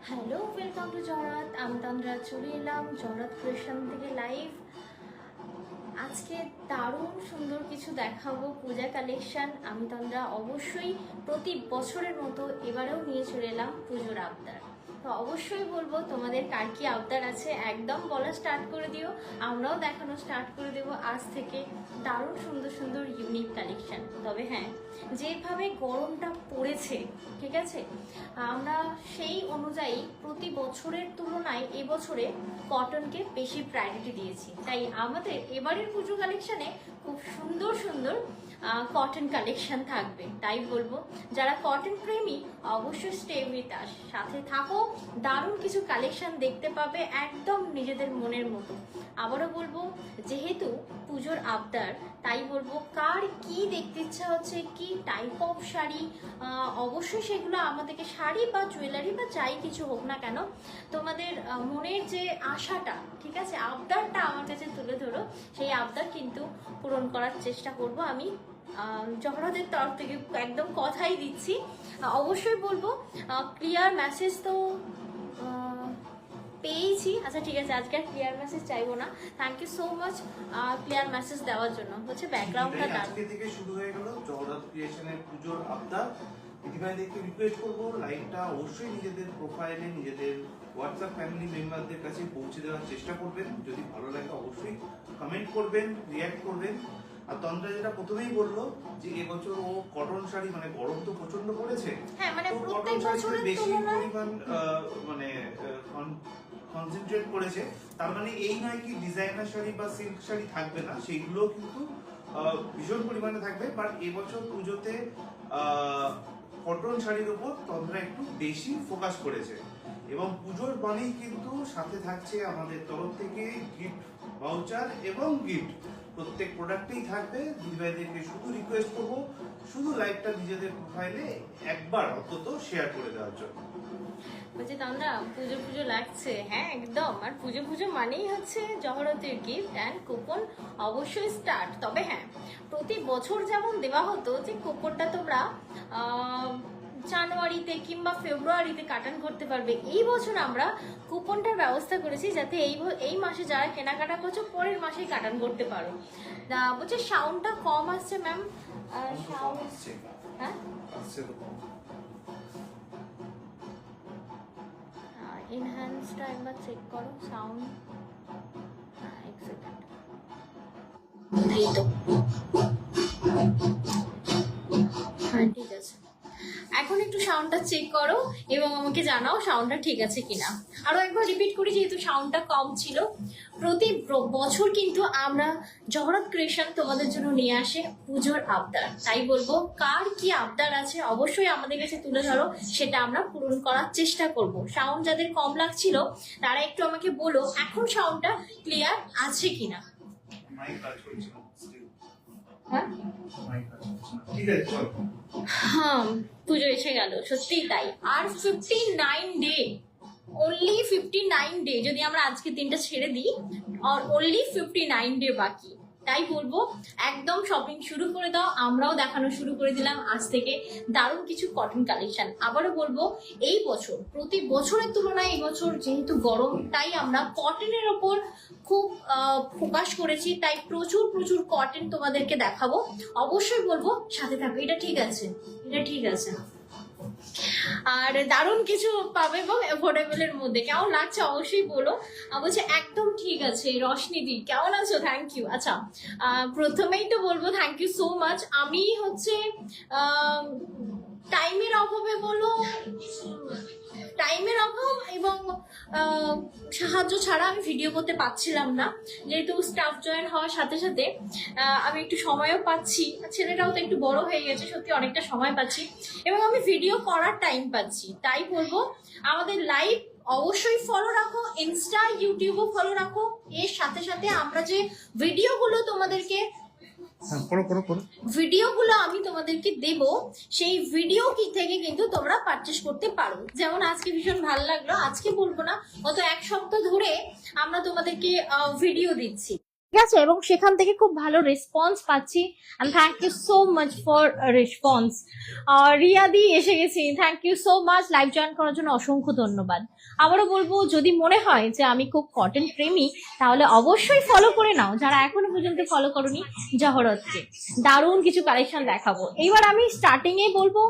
Hello, welcome to জরাত। আমি তন্দ্রা চলে এলাম জরাত ক্রিয়েশন থেকে লাইভ। আজকে দারুণ সুন্দর কিছু দেখাবো, পূজা কালেকশন। আমি তন্দ্রা অবশ্যই প্রতি বছরের মতো এবারেও নিয়ে চলে এলাম পুজোর আবদার। তো অবশ্যই বলবো তোমাদের কার কি আবদার আছে একদম বলা স্টার্ট করে দিও, আমরাও দেখানো স্টার্ট করে দেবো আজ থেকে দারুণ সুন্দর সুন্দর ইউনিক কালেকশন। তবে হ্যাঁ, যেভাবে গরমটা পড়েছে, ঠিক আছে, আমরা সেই অনুযায়ী প্রতি বছরের তুলনায় এবছরে কটনকে বেশি প্রায়োরিটি দিয়েছি। তাই আমাদের এবারের পুজো কালেকশনে খুব সুন্দর সুন্দর কটন কালেকশন থাকবে। তাই বলবো যারা কটন প্রেমী অবশ্যই স্টে উইথ আস, সাথে থাকো, দারুণ কিছু কালেকশন দেখতে পাবে একদম নিজেদের মনের মতো। আবারও বলবো, যেহেতু পুজোর আবদার, তাই বলবো কার কি দেখতে ইচ্ছা হচ্ছে, কি টাইপ অফ শাড়ি, অবশ্যই সেগুলো আমাদেরকে শাড়ি বা জুয়েলারি বা যাই কিছু হোক না কেন, তোমাদের মনের যে আশাটা, ঠিক আছে, আবদারটা আমার কাছে তুলে ধরো। সেই আবদার কিন্তু পূরণ করার চেষ্টা করব আমি জহরাতের তরফ থেকে, একদম কথাই দিচ্ছি। অবশ্যই বলবো ক্লিয়ার মেসেজ তো পেয়েছি। আচ্ছা ঠিক আছে, আজকে আর ক্লিয়ার মেসেজ চাইবো না। Thank you so much clear message দেওয়ার জন্য। হচ্ছে ব্যাকগ্রাউন্ডটা আজকে থেকে শুরু হয়ে গেল জগন্নাথ ক্রিয়েশনের পুজোর আবদার। দিদিভাইদেরকে রিকোয়েস্ট করবো লাইভটা অবশ্যই নিজেদের প্রোফাইলে, নিজেদের হোয়াটসঅ্যাপ ফ্যামিলি মেম্বারদের কাছে পৌঁছে দেওয়ার চেষ্টা করবেন। যদি ভালো লাগে অবশ্যই কমেন্ট করবেন, রিয়াক্ট করবেন। আর তন্দ্রা যেটা প্রথমেই বললো যে এবছর ও কটন শাড়ি, মানে গরম তো প্রচন্ড পড়েছে, হ্যাঁ, মানে কটন শাড়িতে বেশি পরিমাণ মানে কনসেন্ট্রেট করেছে। তার মানে এই নয় কি ডিজাইনার শাড়ি বা সিল্ক শাড়ি থাকবে না, সেইগুলো কিন্তু ভীষণ পরিমাণে থাকবে। বাট এবছর পুজোতে কটন শাড়ির উপর তন্দ্রা একটু বেশি ফোকাস করেছে। এবং পুজোর মানেই কিন্তু সাথে থাকছে আমাদের তরফ থেকে গিফট ভাউচার এবং গিফট, প্রত্যেক প্রোডাক্টেই থাকবে। দিদিভাইদেরকে শুধু রিকোয়েস্ট করবো, শুধু লাইভটা নিজেদের প্রোফাইলে একবার অন্তত শেয়ার করে দেওয়ার জন্য। বলছি তন্দ্রা, পুজো পুজো লাগছে, হ্যাঁ একদম। আর পুজো পুজো মানেই হচ্ছে জহরতের গিফট অ্যান্ড কুপন অবশ্যই স্টার্ট। তবে হ্যাঁ, প্রতি বছর যেমন দেওয়া হতো যে কুপনটা তোমরা জানুয়ারিতে কিংবা ফেব্রুয়ারিতে কাটান করতে পারবে, এই বছর আমরা কুপনটার ব্যবস্থা করেছি যাতে এই মাসে যারা কেনাকাটা করছো পরের মাসেই কাটান করতে পারো। বলছে সাউন্ডটা কম আসছে ম্যাম। হ্যাঁ, এনহ্যান্সটা একবার চেক করো সাউন্ড। এক সেকেন্ড, এই তো, হ্যাঁ ঠিক আছে। এখন একটু সাউন্ডটা চেক করো এবং আমাকে জানাও সাউন্ডটা ঠিক আছে কিনা। আরো একবার রিপিট করি, যেহেতু সাউন্ডটা কম ছিল। প্রতি বছর কিন্তু আমরা জহরত ক্রিয়েশন তোমাদের জন্য নিয়ে আসে পুজোর আবদার। তাই বলবো কার কি আবদার আছে অবশ্যই আমাদের কাছে তুলে ধরো, সেটা আমরা পূরণ করার চেষ্টা করব। সাউন্ড যাদের কম লাগছিল তারা একটু আমাকে বলো এখন সাউন্ডটা ক্লিয়ার আছে কিনা। হ্যাঁ, পুজো এসে গেল, সত্যি তাই। আর 59 ডে, অনলি 59 ডে, যদি আমরা আজকে দিনটা ছেড়ে দিই, আর অনলি 59 ডে বাকি। তাই বলবো একদম শপিং শুরু করে দাও। আমরাও দেখানো শুরু করে দিলাম আজ থেকে দারুণ কিছু কটন কালেকশন। আবারও বলবো, এই বছর প্রতি বছরের তুলনায় এই বছর যেহেতু গরম, তাই আমরা কটনের ওপর খুব ফোকাস করেছি। তাই প্রচুর প্রচুর কটন তোমাদেরকে দেখাবো। অবশ্যই বলবো সাথে থাকো। এটা ঠিক আছে, এটা ঠিক আছে। আর দারুণ কিছু পাবে এবং অ্যাফোর্ডেবলের মধ্যে। কেমন লাগছে অবশ্যই বলো। বলছে একদম ঠিক আছে। রশনিদি কেমন আছো? Thank you. আচ্ছা, প্রথমেই তো বলবো থ্যাংক ইউ সো মাচ। আমি হচ্ছে টাইমের অভাবে বলো, টাইমের অভাব এবং সাহায্য ছাড়া আমি ভিডিও করতে পারছিলাম না। যেহেতু স্টাফ জয়েন হওয়ার সাথে সাথে আমি একটু সময়ও পাচ্ছি, ছেলেটাও তো একটু বড় হয়ে গেছে, সত্যি অনেকটা সময় পাচ্ছি এবং আমি ভিডিও করার টাইম পাচ্ছি। তাই বলবো আমাদের লাইভ অবশ্যই ফলো রাখো, ইনস্টা ইউটিউবও ফলো রাখো। এর সাথে সাথে আমরা যে ভিডিওগুলো তোমাদেরকে আমি তোমাদেরকে দেব, সেই ভিডিও কি থেকে কিন্তু তোমরা পারচেস করতে পারো। যেমন আজকে ভীষণ ভালো লাগলো, আজকে বলবো না, গত এক সপ্তাহ ধরে আমরা তোমাদেরকে ভিডিও দিচ্ছি। ঠিক আছে, এবং সেখান থেকে খুব ভালো রেসপন্স পাচ্ছি। And thank you so much for response. রিয়াদি এসে গেছি, thank you so much. Live join করার জন্য অসংখ্য ধন্যবাদ। আবারও বলবো, যদি মনে হয় যে আমি খুব কটন প্রেমী, তাহলে অবশ্যই ফলো করে নাও। যারা এখনো পর্যন্ত ফলো করোনি, জহরতকে দারুণ কিছু কালেকশন দেখাবো। এইবার আমি স্টার্টিং এ বলবো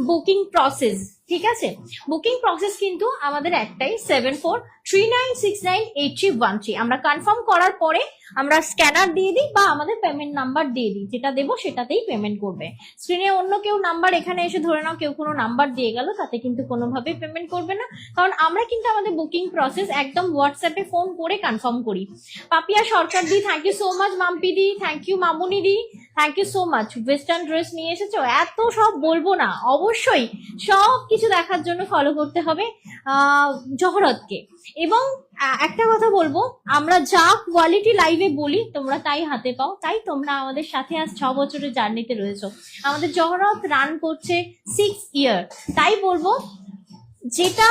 বুকিং প্রসেস। ঠিক আছে, বুকিং প্রসেস কিন্তু আমাদের একটাই, 7439698313। আমরা কনফার্ম করার পরে আমরা স্ক্যানার দিয়ে দিই বা আমাদের পেমেন্ট নাম্বার দিয়ে দিই, যেটা দেবো সেটাতেই পেমেন্ট করবে। স্ক্রিনে অন্য কেউ নাম্বার এখানে এসে ধরে নাও কেউ কোনো নাম্বার দিয়ে গেল, তাতে কিন্তু কোনোভাবেই পেমেন্ট করবে না, কারণ আমরা কিন্তু আমাদের বুকিং প্রসেস একদম হোয়াটসঅ্যাপে ফোন করে কনফার্ম করি। পাপিয়া সরকার দি, thank you so much. Mampi দি, থ্যাংক ইউ। মামুনি দি, thank you so much. Western dress নিয়ে এসেছো, এত সব বলবো না, অবশ্যই সব কিছু দেখার জন্য ফলো করতে হবে জহরতকে। এবং একটা কথা বলবো, আমরা যা কোয়ালিটি লাইভে বলি তোমরা তাই হাতে পাও, তাই তোমরা আমাদের সাথে আজ 6 বছরের জার্নিতে রয়েছো। আমাদের জহরত রান করছে 6 ইয়ার, তাই বলবো যেটা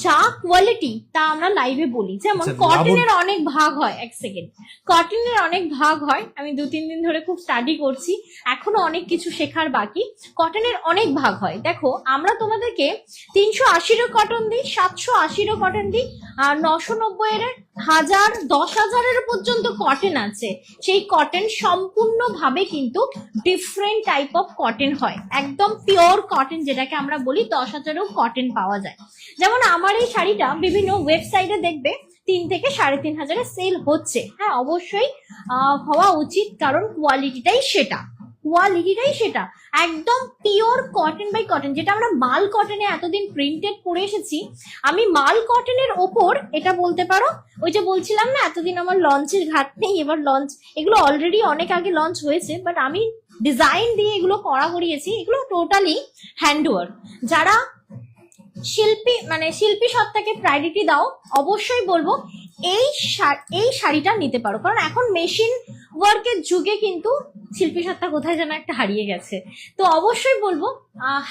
যা কোয়ালিটি তা আমরা লাইভে বলি। যেমন কটনের অনেক ভাগ হয়, এক সেকেন্ড, কটনের অনেক ভাগ হয়। আমি 2-3 দিন ধরে খুব স্টাডি করছি, এখনো অনেক কিছু শেখার বাকি। কটনের অনেক ভাগ হয়। দেখো, আমরা তোমাদেরকে 380 কটন দিই, 780 কটন দিই, আর 990 1000 10,000 পর্যন্ত কটন আছে। সেই কটন সম্পূর্ণভাবে কিন্তু ডিফারেন্ট টাইপ অফ কটন হয়, একদম পিওর কটন যেটাকে আমরা বলি। 10,000ও কটন পাওয়া যায়। যেমন আমার এই শাড়িটা বিভিন্ন ওয়েবসাইটে দেখবে 3 থেকে 3,500 সেল হচ্ছে। হ্যাঁ, অবশ্যই হওয়া উচিত, কারণ কোয়ালিটিটাই সেটা একদম পিওর কটন বাই কটন, যেটা আমরা মাল কটনে এতদিন প্রিন্টেড পরে এসেছি। আমি মাল কটনের ওপর এটা বলতে পারো, ওই যে বলছিলাম না এতদিন আমার লঞ্চের ঘাট নেই, এবার লঞ্চ, এগুলো অলরেডি অনেক আগে লঞ্চ হয়েছে, বাট আমি ডিজাইন দিয়ে এগুলো করিয়েছি। এগুলো টোটালি হ্যান্ডওয়ার্ক। যারা শিল্পী সত্তাকে প্রায়োরিটি দাও, অবশ্যই বলবো এই শাড়িটা নিতে পারো, কারণ এখন মেশিন ওয়ার্কের যুগে কিন্তু শিল্পী সত্তা কোথায় যেন একটা হারিয়ে গেছে। তো অবশ্যই বলবো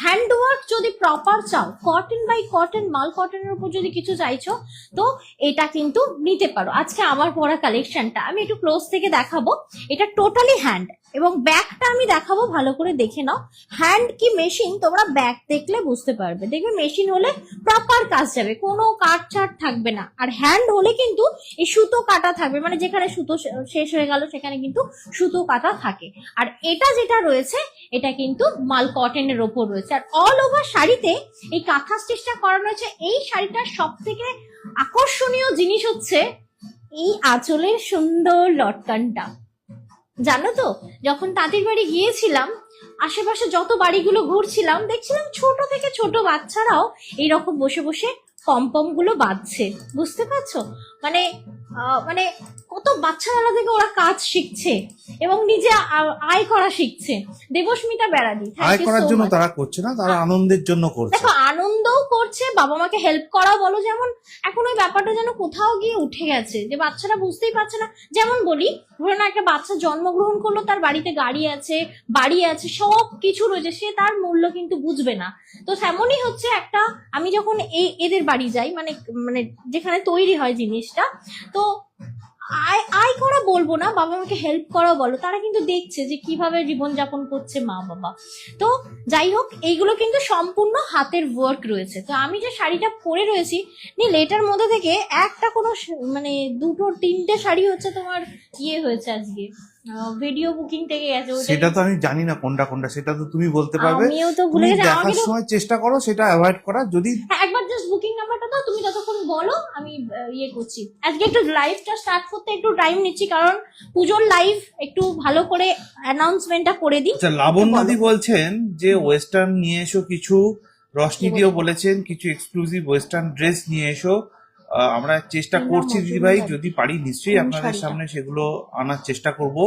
হ্যান্ড ওয়ার্ক যদি প্রপার চাও, কটন বাই কটন, মাল কটনের উপর যদি কিছু চাইছো, তো এটা কিন্তু নিতে পারো। আজকে আমার পরা কালেকশনটা আমি একটু ক্লোজ থেকে দেখাবো। এটা টোটালি হ্যান্ড, এবং ব্যাকটা আমি দেখাবো, ভালো করে দেখে নাও। হ্যান্ড কি মেশিন তোমরা ব্যাক দেখলে বুঝতে পারবে। দেখবে মেশিন হলে প্রপার কাজ যাবে, কোনো কাট ছাট থাকবে না। আর হ্যান্ড হলে কিন্তু এই সুতো কাটা থাকবে, মানে যেখানে সুতো শেষ হয়ে গেল সেখানে কিন্তু সুতো কাটা থাকে। আর এটা যেটা রয়েছে এটা কিন্তু মাল কটনের ওপর রয়েছে। আর অল ওভার শাড়িতে এই কাঁথা স্টিচটা করানো হয়েছে। এই শাড়িটার সব থেকে আকর্ষণীয় জিনিস হচ্ছে এই আঁচলের সুন্দর লটকানটা। জানো তো, যখন তাঁতির বাড়ি গিয়েছিলাম, আশেপাশে যত বাড়িগুলো ঘুরছিলাম, দেখছিলাম ছোট থেকে ছোট বাচ্চারাও এইরকম বসে বসে পমপম গুলো বাজছে। বুঝতে পারছো, মানে মানে কত বাচ্চারা থেকে ওরা কাজ শিখছে এবং নিজে আয় করা শিখছে। দেবস্মিতা বেড়াদি, আয় করার জন্য তারা করছে না, তারা আনন্দের জন্য করছে। দেখো, আনন্দও করছে, বাবা মাকে হেল্প করা বলো। যেমন এখন ওই ব্যাপারটা যেন কোথাও গিয়ে উঠে গেছে, যে বাচ্চারা বুঝতেই পারছে না। যেমন বলি, ধরো না, একটা বাচ্চা জন্মগ্রহণ করলো, তার বাড়িতে গাড়ি আছে, বাড়ি আছে, সব কিছু রয়েছে, সে তার মূল্য কিন্তু বুঝবে না। তো তেমনই হচ্ছে একটা, আমি যখন এদের বাড়ি যাই, মানে মানে যেখানে তৈরি হয় জিনিসটা, তো আয় করা বলবো না, বাবা মাকে হেল্প করা বলো, তারা কিন্তু দেখছে যে কিভাবে জীবনযাপন করছে মা বাবা। তো যাই হোক, এইগুলো কিন্তু সম্পূর্ণ হাতের ওয়ার্ক রয়েছে। তো আমি যে শাড়িটা পরে রয়েছি নীল, এটার মধ্যে থেকে একটা কোনো মানে 2-3টে শাড়ি হচ্ছে তোমার হয়েছে আজকে ভিডিও বুকিং থেকে গেছে। সেটা তো আমি জানি না কোনটা কোনটা, সেটা তো তুমি বলতে পারবে। আমিও তো ভুলে গেছি। দেখার সময় চেষ্টা করো সেটা অ্যাভয়েড করা। যদি একবার জাস্ট বুকিং নাম্বারটা দাও, তুমি ততক্ষণ বলো, আমি করছি। আজকে একটু লাইভটা স্টার্ট করতে একটু টাইম নিচ্ছি, কারণ পুজোর লাইভ একটু ভালো করে অ্যানাউন্সমেন্টটা করে দিই। আচ্ছা, লাবণ্যদি বলছেন যে ওয়েস্টার্ন নিয়ে এসো কিছু, রশনিদিও বলেছেন কিছু এক্সক্লুসিভ ওয়েস্টার্ন ড্রেস নিয়ে এসো। আমরা চেষ্টা করছি দিদি ভাই, যদি পারি নিশ্চয়ই আপনাদের সামনে সেগুলো আনার চেষ্টা করব।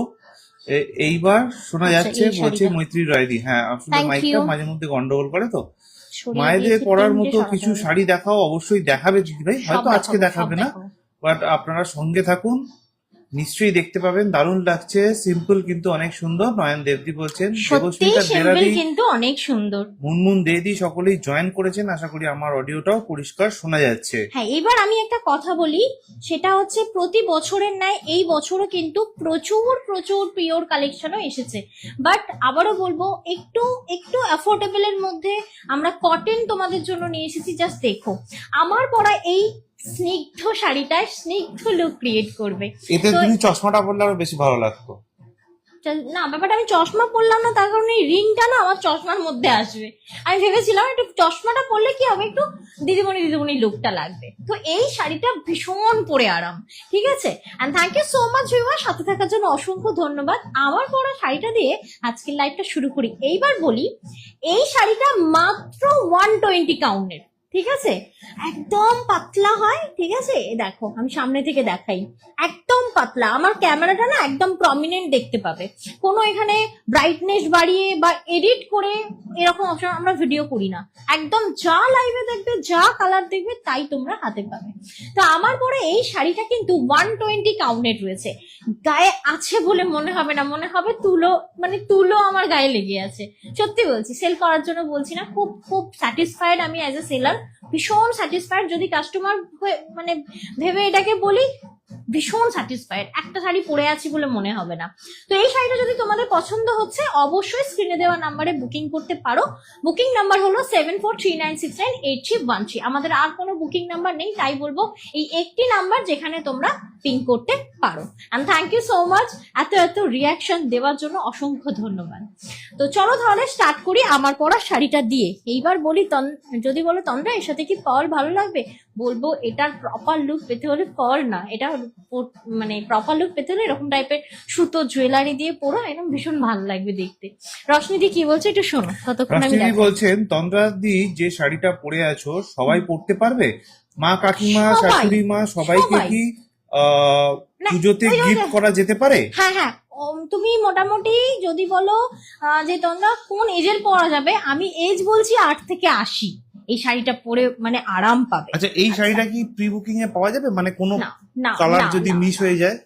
এইবার শোনা যাচ্ছে, বলছে মৈত্রী রায়দি। হ্যাঁ, আসলে মাইকটা মাঝে মধ্যে গন্ডগোল করে, তো মায়েদের পরার মতো কিছু শাড়ি দেখাও। অবশ্যই দেখাবে দিদি ভাই, হয়তো আজকে দেখাবে না, বাট আপনারা সঙ্গে থাকুন, নিশ্চয়ই দেখতে পাবেন, দারুণ লাগছে, সিম্পল কিন্তু অনেক সুন্দর। নয়ন দেবদি বলছেন, সত্যি দেবস্মিতা সিম্পল দেরাদি, কিন্তু অনেক সুন্দর। মুনমুন দেদি সকলেই জয়েন করেছেন। আশা করি আমার অডিওটাও পরিষ্কার শোনা যাচ্ছে। হ্যাঁ, এবার আমি একটা কথা বলি, সেটা হচ্ছে প্রতি বছরের ন্যায় এই বছরও কিন্তু প্রচুর প্রচুর পিওর কালেকশনও এসেছে। বাট আবারও বলবো, একটু একটু অ্যাফোর্ডেবল এর মধ্যে আমরা কটন তোমাদের জন্য নিয়ে এসেছি। জাস্ট দেখো, আমার পরা এই স্নিগ্ধ শাড়িটায় স্নিগ্ধ লুক ক্রিয়েট করবে। এতে তো তুমি চশমাটা পরলে আরো বেশি ভালো লাগতো। না, ব্যাপারটা আমি চশমা পরলাম না, তার কারণে এই রিংটা না আমার চশমার মধ্যে আসবে। আমি ভেবেছিলাম একটু চশমাটা পরলে কি হবে, একটু দিদিমণি দিদিমণি লুকটা লাগবে। তো এই শাড়িটা ভীষণ পরে আরাম, ঠিক আছে। And thank you so much viewer, সাথে থাকার জন্য অসংখ্য ধন্যবাদ। আমার পরা শাড়িটা দিয়ে আজকের লাইভটা শুরু করি। এইবার বলি, এই শাড়িটা মাত্র 120 কাউন্টের, ঠিক আছে। একদম পাতলা হয়, ঠিক আছে। দেখো আমি সামনে থেকে দেখাই, একদম পাতলা। আমার ক্যামেরাটা না একদম প্রমিনেন্ট দেখতে পাবে, কোনো এখানে ব্রাইটনেস বাড়িয়ে বা এডিট করে এরকম অপশন আমরা ভিডিও করি না। একদম যা লাইভে দেখবে, যা কালার দেখবে, তাই তোমরা হাতে পাবে। তো আমার পরে এই শাড়িটা কিন্তু 120 কাউন্টেড রয়েছে। গায়ে আছে বলে মনে হবে না, মনে হবে তুলো, মানে তুলো আমার গায়ে লেগে আছে। সত্যি বলছি, সেল করার জন্য বলছি না, খুব খুব স্যাটিসফাইড আমি অ্যাজ এ সেলার, ভীষণ স্যাটিসফাইড। যদি কাস্টমার মানে ভেবে এটাকে বলি, ভীষণ স্যাটিসফাইড। একটা শাড়ি পরে আছি বলে মনে হবে না। তো এই শাড়িটা যদি তোমাদের পছন্দ হচ্ছে, অবশ্যই স্ক্রিনে দেওয়া নাম্বারে বুকিং করতে পারো। বুকিং নাম্বার হলো 7439698313। আমাদের আর কোনো বুকিং নাম্বার নেই, তাই বলবো এই একটি নাম্বার যেখানে তোমরা পিং করতে পারো। And thank you so much এত এত রিয়াকশন দেওয়ার জন্য, অসংখ্য ধন্যবাদ। তো চলো তাহলে স্টার্ট করি আমার পরা শাড়িটা দিয়ে। এইবার বলি, যদি বলো তন্দ্রা এর সাথে কি পার্ল ভালো লাগবে, বলবো এটার প্রপার লুক পেতে হলে পার্ল না, এটা মানে প্রপার লুক পেতে হলে এরকম টাইপের সুতো জুয়েলারি দিয়ে পরো, এরকম ভীষণ ভালো লাগবে দেখতে। রশ্মি দি কি বলছে একটু শোনো, ততক্ষণ আমি রাষ্ট্রপতি বলছেন, তন্দ্রা দি যে শাড়িটা পরে আছো সবাই পরতে পারবে? মা, কাকিমা, সবাই, শাশুড়ি মা সবাইকে সবাই। কি না, পুজোতে ওই গিফট করা যেতে পারে? হ্যাঁ হ্যাঁ, তুমি মোটামুটি যদি বলো যে তোমরা কোন এজের পরা যাবে, আমি এজ বলছি 8 থেকে 80। এই শাড়িটা পরে মানে আরাম পাবে। আচ্ছা, এই শাড়িটা কি প্রি বুকিং এ পাওয়া যাবে? মানে কোনো না না কালার না, যদি না। মিস হয়ে যায়?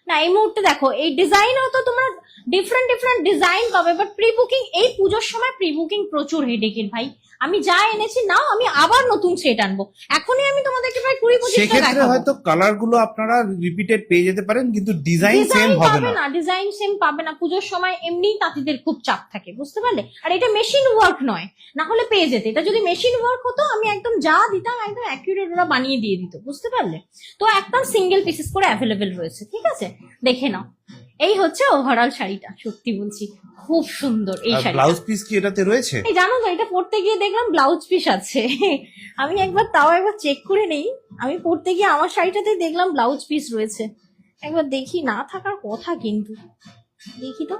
না, এই মুহূর্তে দেখো এই ডিজাইনও তো তোমরা ডিফারেন্ট ডিফারেন্ট ডিজাইন পাবে, বাট প্রি বুকিং এই পুজোর সময় প্রি বুকিং প্রচুর হেডেকের ভাই। আমি যা এনেছি নাও, আমি আবার নতুন সেট আনবো। এখনই আমি তোমাদেরকে প্রায় 20-25টা সেক্ষেত্রে দেখাবো। হয়তো কালার গুলো আপনারা রিপিটেড পেয়ে যেতে পারেন, কিন্তু ডিজাইন সেম হবে পাবে না। না, ডিজাইন সেম পাবে না। পুজোর সময় এমনিই তাঁতিদের খুব চাপ থাকে, বুঝতে পারলে। আর এটা মেশিন ওয়ার্ক নয়, না হলে পেয়ে যেতে। এটা যদি মেশিন ওয়ার্ক হতো, আমি একদম যা দিতাম একদম অ্যাকুরেট ওরা বানিয়ে দিয়ে দিত, বুঝতে পারলে। তো একদম সিঙ্গেল পিসেস করে অ্যাভেলেবেল রয়েছে, ঠিক আছে। দেখে নাও, এই হচ্ছে ওভারঅল শাড়িটা। সত্যি বলছি, খুব সুন্দর এই শাড়িটা। ব্লাউজ পিস কি এটাতে রয়েছে? এই জানো তো, এটা পড়তে গিয়ে দেখলাম ব্লাউজ পিস আছে। আমি একবার চেক করে নেই। আমি পড়তে গিয়ে আমার শাড়িটাতে দেখলাম ব্লাউজ পিস রয়েছে। একবার দেখি, না থাকার কথা কিন্তু, দেখি তো।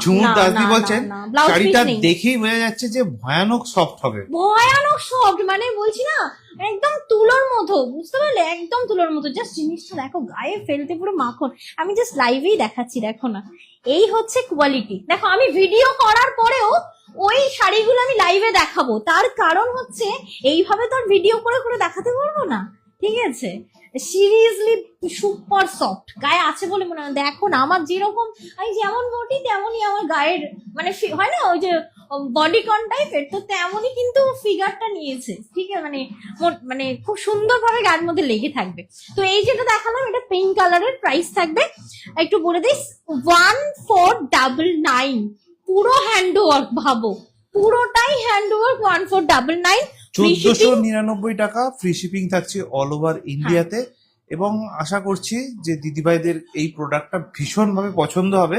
ঝুমুর না, দাসদি না, বলছেন, না, না, blouse শাড়িটা piece নেই। দেখেই বোঝা যাচ্ছে যে ভয়ানক সফট হবে। ভয়ানক সফট, মানে বলছি না, একদম তুলোর মতো, বুঝতে পারলে, একদম তুলোর মতো। জাস্ট জিনিসটা দেখো, গায়ে ফেলতে পুরো মাখন। আমি জাস্ট লাইভেই দেখাচ্ছি, দেখো না, এই হচ্ছে কোয়ালিটি। দেখো, আমি ভিডিও করার পরেও ওই শাড়িগুলো আমি লাইভে দেখাবো, তার কারণ হচ্ছে এইভাবে তো আর ভিডিও করে করে দেখাতে পারবো না, ঠিক আছে। সিরিয়াসলি সুপার সফট, গায়ে আছে বলে মনে হয়। দেখো না, আমার যেরকম, আমি যেমন বডি তেমনই আমার গায়ের, মানে হয় না ওই যে বডিকন টাইপের, তো তেমনই কিন্তু ফিগারটা নিয়েছে, ঠিক আছে। মানে খুব সুন্দরভাবে গায়ের মধ্যে লেগে থাকবে। তো এই যেটা দেখালাম, এটা পিঙ্ক কালারের, প্রাইস থাকবে একটু বলে দিই 1499। পুরো হ্যান্ডওয়ার্ক, ভাবো পুরোটাই হ্যান্ডওয়ার্ক, 1499। 1499 টাকা, ফ্রি শিপিং থাকছে অল ওভার ইন্ডিয়াতে। এবং আশা করছি যে দিদিভাইদের এই প্রোডাক্টটা ভীষণভাবে পছন্দ হবে।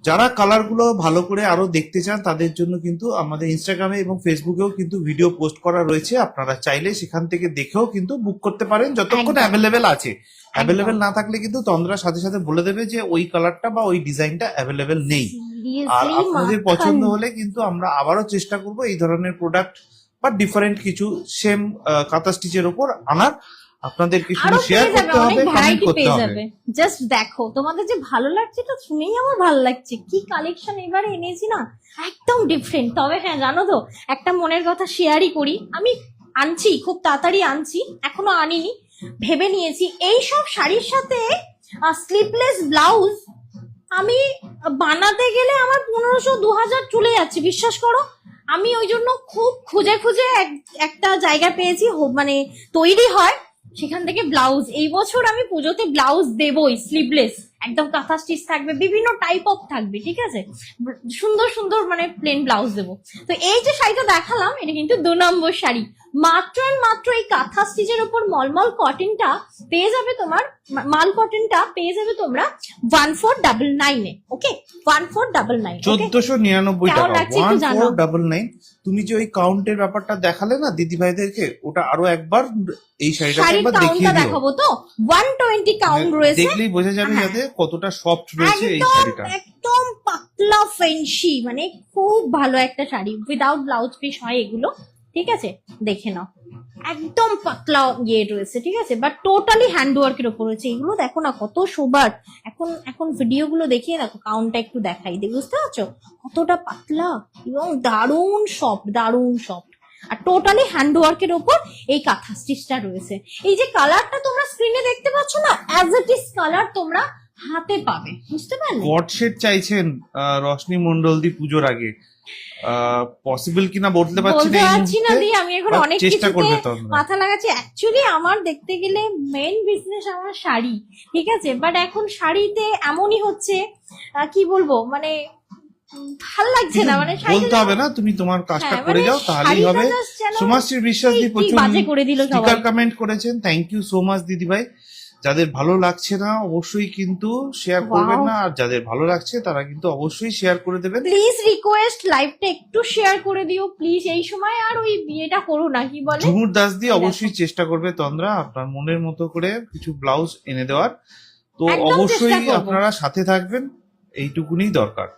যারা কালারগুলো ভালো করে আরো দেখতে চান, তাদের জন্য কিন্তু আমাদের ইনস্টাগ্রামে এবং ফেসবুকেও কিন্তু ভিডিও পোস্ট করা রয়েছে। আপনারা চাইলে সেখান থেকে দেখেও কিন্তু বুক করতে পারেন, যতক্ষণ একদম। অ্যাভেলেবেল আছে। অ্যাভেলেবেল না থাকলে কিন্তু তন্দ্রার সাথে সাথে বলে দেবে যে ওই কালারটা বা ওই ডিজাইনটা অ্যাভেলেবেল নেই। আর আপনাদের পছন্দ হলে কিন্তু আমরা আবারও চেষ্টা করব এই ধরনের প্রোডাক্ট বা ডিফারেন্ট কিছু সেম কাঁথা স্টিচের উপর আনার। আপনাদেরকে শুধু শেয়ার করতে হবে, কমেন্ট করতে হবে। জাস্ট দেখো, তোমাদের যে ভালো লাগছে এটা শুনেই আমার ভালো লাগছে। কি কালেকশন এবারে এনেছি না, একদম ডিফারেন্ট। তবে হ্যাঁ, জানো তো, একটা মনের কথা শেয়ারই করি। আমি আনছি, খুব তাড়াতাড়ি আনছি, এখনো আনিনি। ভেবে নিয়েছি এই সব শাড়ির সাথে স্লিভলেস ব্লাউজ আমি বানাতে গেলে আমার 1500-2000 চলে যাচ্ছে, বিশ্বাস করো। আমি ওই জন্য খুব খুঁজে খুঁজে একটা জায়গা পেয়েছি, মানে তৈরি হয় সেখান থেকে ব্লাউজ। এই বছর আমি পুজোতে ব্লাউজ দেবই, স্লিভলেস, একদম কাঁথা স্টিচ থাকবে, বিভিন্ন টাইপ অফ থাকবে, ঠিক আছে, সুন্দর সুন্দর মানে প্লেন ব্লাউজ দেবো। তো এই যে শাড়িটা দেখালাম এটা কিন্তু 2 নম্বর শাড়ি। মাত্র এই কাঁথা স্টিচের উপর মলমল কটনটা পেয়ে যাবে তোমার, মাল কটনটা পেয়ে যাবে তোমরা 1499 এ। ওকে, 1499, 1499 কেমন টাকা, লাগছে একটু জানাও। 1499। তুমি যে ওই কাউন্টের ব্যাপারটা দেখালে না দিদি ভাইদেরকে, ওটা আরো একবার এই শাড়িটাকে শাড়ির একবার কাউন্টটা দেখিয়ে দিও। দেখাবো তো, 120 কাউন্ট রয়েছে। দেখলেই বোঝা যাবে হ্যাঁ। যাতে কতটা সফট রয়েছে এই একদম শাড়িটা। একদম পাতলা ফেন্সি, মানে খুব ভালো একটা শাড়ি, উইদাউট ব্লাউজ পিস হয় এগুলো, ঠিক আছে, দেখে নাও। একদম পাতলা ইয়ে রয়েছে, ঠিক আছে, বাট টোটালি হ্যান্ডওয়ার্কের ওপর রয়েছে। এগুলো দেখো না কত সোবার। এখন ভিডিও গুলো দেখিয়ে দেখো, কাউন্টটা একটু দেখাই দিই, বুঝতে পারছো কতটা পাতলা এবং দারুণ সফট, আর টোটালি হ্যান্ডওয়ার্কের ওপর এই কাঁথা স্টিচটা রয়েছে। এই যে কালারটা তোমরা স্ক্রিনে দেখতে পাচ্ছ না, অ্যাজ ইট ইজ কালার তোমরা হাতে পাবে, বুঝতে পারলে। কট সেট চাইছেন রশ্মি মন্ডল দি পুজোর আগে, পসিবল কিনা বলতে পারছি বলতে না এই পারছি না মুহূর্তে, দিয়ে, আমি এখন but অনেক চেষ্টা কিছুতে করবে তোমরা। মাথা লাগাচ্ছি। অ্যাকচুয়ালি আমার দেখতে গেলে মেইন বিজনেস আমার শাড়ি, ঠিক আছে, বাট এখন শাড়িতে এমনই হচ্ছে, কি বলবো, মানে ভাল লাগছে না, মানে বলতে হবে না, তুমি তোমার কাজটা হ্যাঁ, করে মানে যাও তাহলেই শাড়িটা হবে। just যেন সোমাশ্রী বিশ্বাস দি কি প্রচুর বাজে করে দিল সবাই। স্টিকার কমেন্ট করেছেন, থ্যাংক ইউ সো মাচ দিদি ভাই। যাদের ভালো লাগছে না অবশ্যই কিন্তু শেয়ার করবেন Wow. না, আর যাদের ভালো লাগছে তারা কিন্তু অবশ্যই শেয়ার করে দেবেন। প্লিজ রিকোয়েস্ট, লাইভটা একটু শেয়ার করে দিও প্লিজ এই সময়, আর ওই বিয়েটা করো না, কি বলে, ঝুমুর দাস দি দেখো। অবশ্যই চেষ্টা করবে তন্দ্রা আপনার মনের মতো করে কিছু ব্লাউজ এনে দেওয়ার। তো একদম অবশ্যই চেষ্টা করবো। আপনারা সাথে থাকবেন, এইটুকুনি দরকার।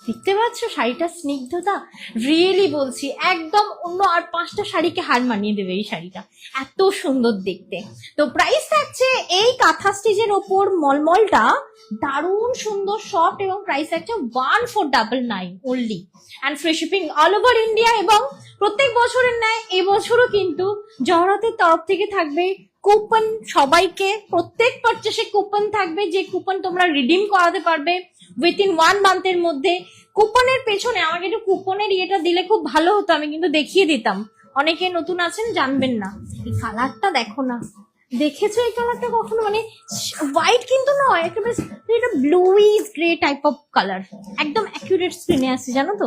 দেখতে পাচ্ছ শাড়িটা স্নিগ্ধতা, রিয়েলি বলছি একদম অন্য আর 5টা শাড়িকে হার মানিয়ে দেবে এই শাড়িটা, এত সুন্দর দেখতে। তো প্রাইস থাকছে এই কাঁথা স্টিচের ওপর মলমলটা দারুণ সুন্দর সফট, এবং প্রাইস থাকছে 1499 only, and free shipping all over India. এবং প্রত্যেক বছরের ন্যায় এবছরও কিন্তু জহরতের তরফ থেকে থাকবে কুপন সবাইকে, প্রত্যেক পারচেসে কুপন থাকবে, যে কুপন তোমরা রিডিম করাতে পারবে উইথিন 1 মান্থের মধ্যে। কুপনের পেছনে আমাকে একটু কুপনের ইয়েটা দিলে খুব ভালো হতো, আমি কিন্তু দেখিয়ে দিতাম, অনেকে নতুন আছেন জানবেন না। এই কালারটা দেখো না, দেখেছো এই কালারটা কখনো, মানে হোয়াইট কিন্তু নয়, একটা বেশ এটা bluish grey type of colour, একদম অ্যাকুরেট স্ক্রিনে আসছে, জানো তো,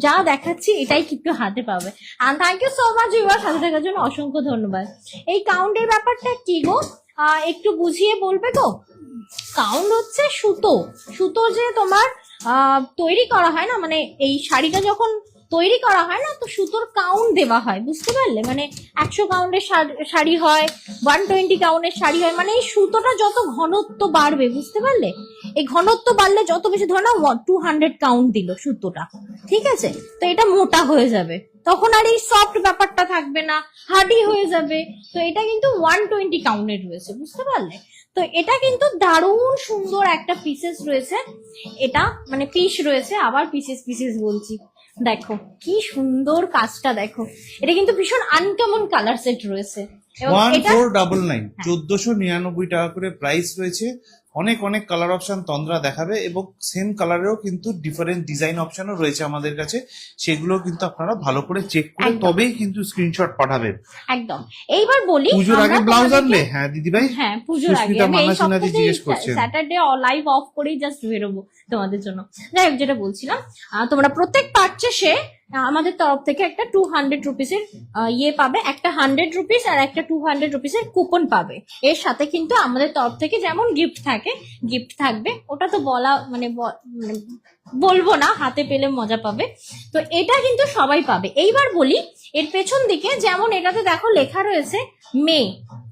যা দেখাচ্ছি এটাই কিন্তু হাতে পাবে। আর thank you so much viewer, সাথে থাকার জন্য অসংখ্য ধন্যবাদ। এই কাউন্টের ব্যাপারটা কি গো, একটু বুঝিয়ে বলবে গো। কাউন্ট হচ্ছে সুতো যে তোমার তৈরি করা হয় না, মানে এই শাড়িটা যখন তৈরি করা হয় না, তো সুতোর কাউন্ট দেওয়া হয়, বুঝতে পারলে, মানে 100 কাউন্টের শাড়ি হয়, 120 কাউন্টের শাড়ি হয়, মানে এই সুতোটা যত ঘনত্ব বাড়বে, বুঝতে পারলে, এই ঘনত্ব বাড়লে যত বেশি, ধরো না 200 কাউন্ট দিল সুতোটা, ঠিক আছে, তো এটা মোটা হয়ে যাবে, তখন আর এই সফট ব্যাপারটা থাকবে না, হার্ডি হয়ে যাবে। তো এটা কিন্তু 120 কাউন্টের রয়েছে, বুঝতে পারলে। তো এটা কিন্তু দারুণ সুন্দর একটা পিসেস রয়েছে, এটা মানে পিস রয়েছে, আবার পিসেস বলছি, দেখো কি সুন্দর কাজটা, দেখো এটা কিন্তু ভীষণ আনকমন কালার সেট রয়েছে, এবং এটা 1499 1499 টাকা করে প্রাইস রয়েছে। অনেক অনেক কালার অপশন তন্দ্রা দেখাবে, এবং সেম কালারেও কিন্তু ডিফারেন্ট ডিজাইন অপশনও রয়েছে আমাদের কাছে, সেগুলো কিন্তু আপনারা ভালো করে চেক করে একদম। তবেই কিন্তু স্ক্রিনশট পাঠাবেন। একদম। এইবার বলি, পুজোর আগে আমরা ব্লাউজ তোমাদেরকে- আনলে, হ্যাঁ দিদি ভাই, হ্যাঁ পুজোর আগে সুস্মিতা আমি এই মানাসিনাদি সপ্তাহে জিজ্ঞেস করছেন। স্যাটারডে লাইভ অফ করেই জাস্ট বেরোবো তোমাদের জন্য। যাই হোক, যেটা বলছিলাম, তোমরা প্রত্যেক পারচেসে আমাদের তরফ থেকে একটা 200 রুপিসের ইয়ে পাবে, একটা 100 রুপিস আর একটা 200 রুপিসের কুপন পাবে। এর সাথে কিন্তু আমাদের তরফ থেকে যেমন গিফট থাকবে, ওটা তো বলা মানে বলবো না, হাতে পেলে মজা পাবে। তো এটা কিন্তু সবাই পাবে। এইবার বলি, এর পেছন দিকে যেমন এটাতে দেখো লেখা রয়েছে মে,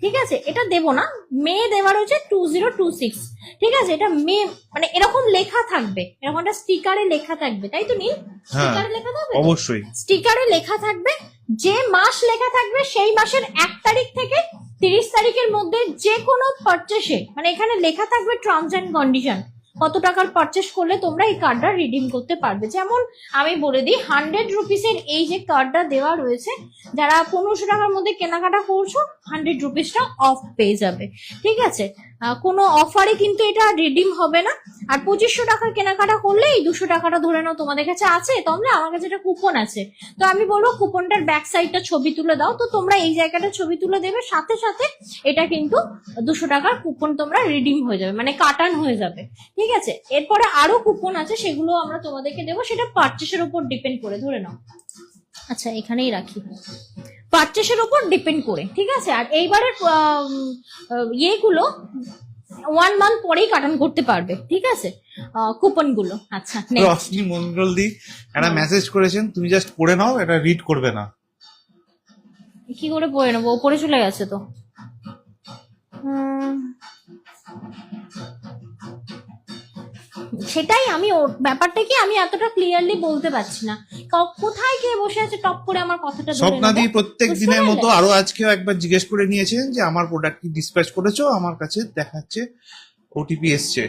ঠিক আছে, এটা দেবো না, মে দেওয়া রয়েছে 2026, ঠিক আছে, এটা মে মানে এরকম লেখা থাকবে, এরকম একটা স্টিকারে লেখা থাকবে, তাই তো নীল, স্টিকারে লেখা থাকবে, অবশ্যই স্টিকারে লেখা থাকবে, যে মাস লেখা থাকবে সেই মাসের 1 তারিখ থেকে 30 তারিখের মধ্যে যে কোনো পারচেসে, মানে এখানে লেখা থাকবে টার্মস এন্ড কন্ডিশন, কত টাকার পারচেস করলে তোমরা এই কার্ডটা রিডিম করতে পারবে। যেমন আমি বলে দিই, 100 রুপিসের এই যে কার্ডটা দেওয়া রয়েছে, যারা 1500 টাকার মধ্যে কেনাকাটা করছো 100 রুপিসটা অফ পেয়ে যাবে, ঠিক আছে? কোনো অফারে কিন্তু এটা রিডিম হবে না। আর 2500 টাকার কেনাকাটা করলে এই 200 টাকাটা ধরে নাও তোমাদের কাছে আছে, তোমরা আমার কাছে একটা কুপন আছে, তো আমি বলবো কুপনটার ব্যাক সাইডটা ছবি তুলে দাও, তো তোমরা এই জায়গাটা ছবি তুলে দেবে, সাথে সাথে এটা কিন্তু 200 টাকার কুপন তোমরা রিডিম হয়ে যাবে, মানে কাটান হয়ে যাবে, ঠিক আছে? এরপরে আরো কুপন আছে, সেগুলো আমরা তোমাদেরকে দেবো, সেটা পারচেসের উপর ডিপেন্ড করে, ধরে নাও। আচ্ছা এখানেই রাখি, পারচেসের উপর ডিপেন্ড করে, ঠিক আছে? আর এইবারের ইয়েগুলো 1 মান্থ পরেই কাটান করতে পারবে, ঠিক আছে, কুপন গুলো। আচ্ছা রশ্মি মন্ডল দি একটা মেসেজ করেছেন, তুমি জাস্ট পড়ে নাও, এটা রিড করবে না। কি করে পড়ে নেবো, ওপরে চলে গেছে তো। সেটাই আমি ব্যাপারটা কি আমি এতটা ক্লিয়ারলি বলতে পারছি না, কোথায় কে বসে আছে টপ করে আমার কথাটা ধরে স্বপ্নাদি নেবে। প্রত্যেক বুঝতে দিনের পারলে? মতো আরো আজকেও একবার জিজ্ঞেস করে নিয়েছেন যে আমার প্রোডাক্ট কি ডিসপ্যাচ করেছো, আমার কাছে দেখাচ্ছে ওটিপি এসছে।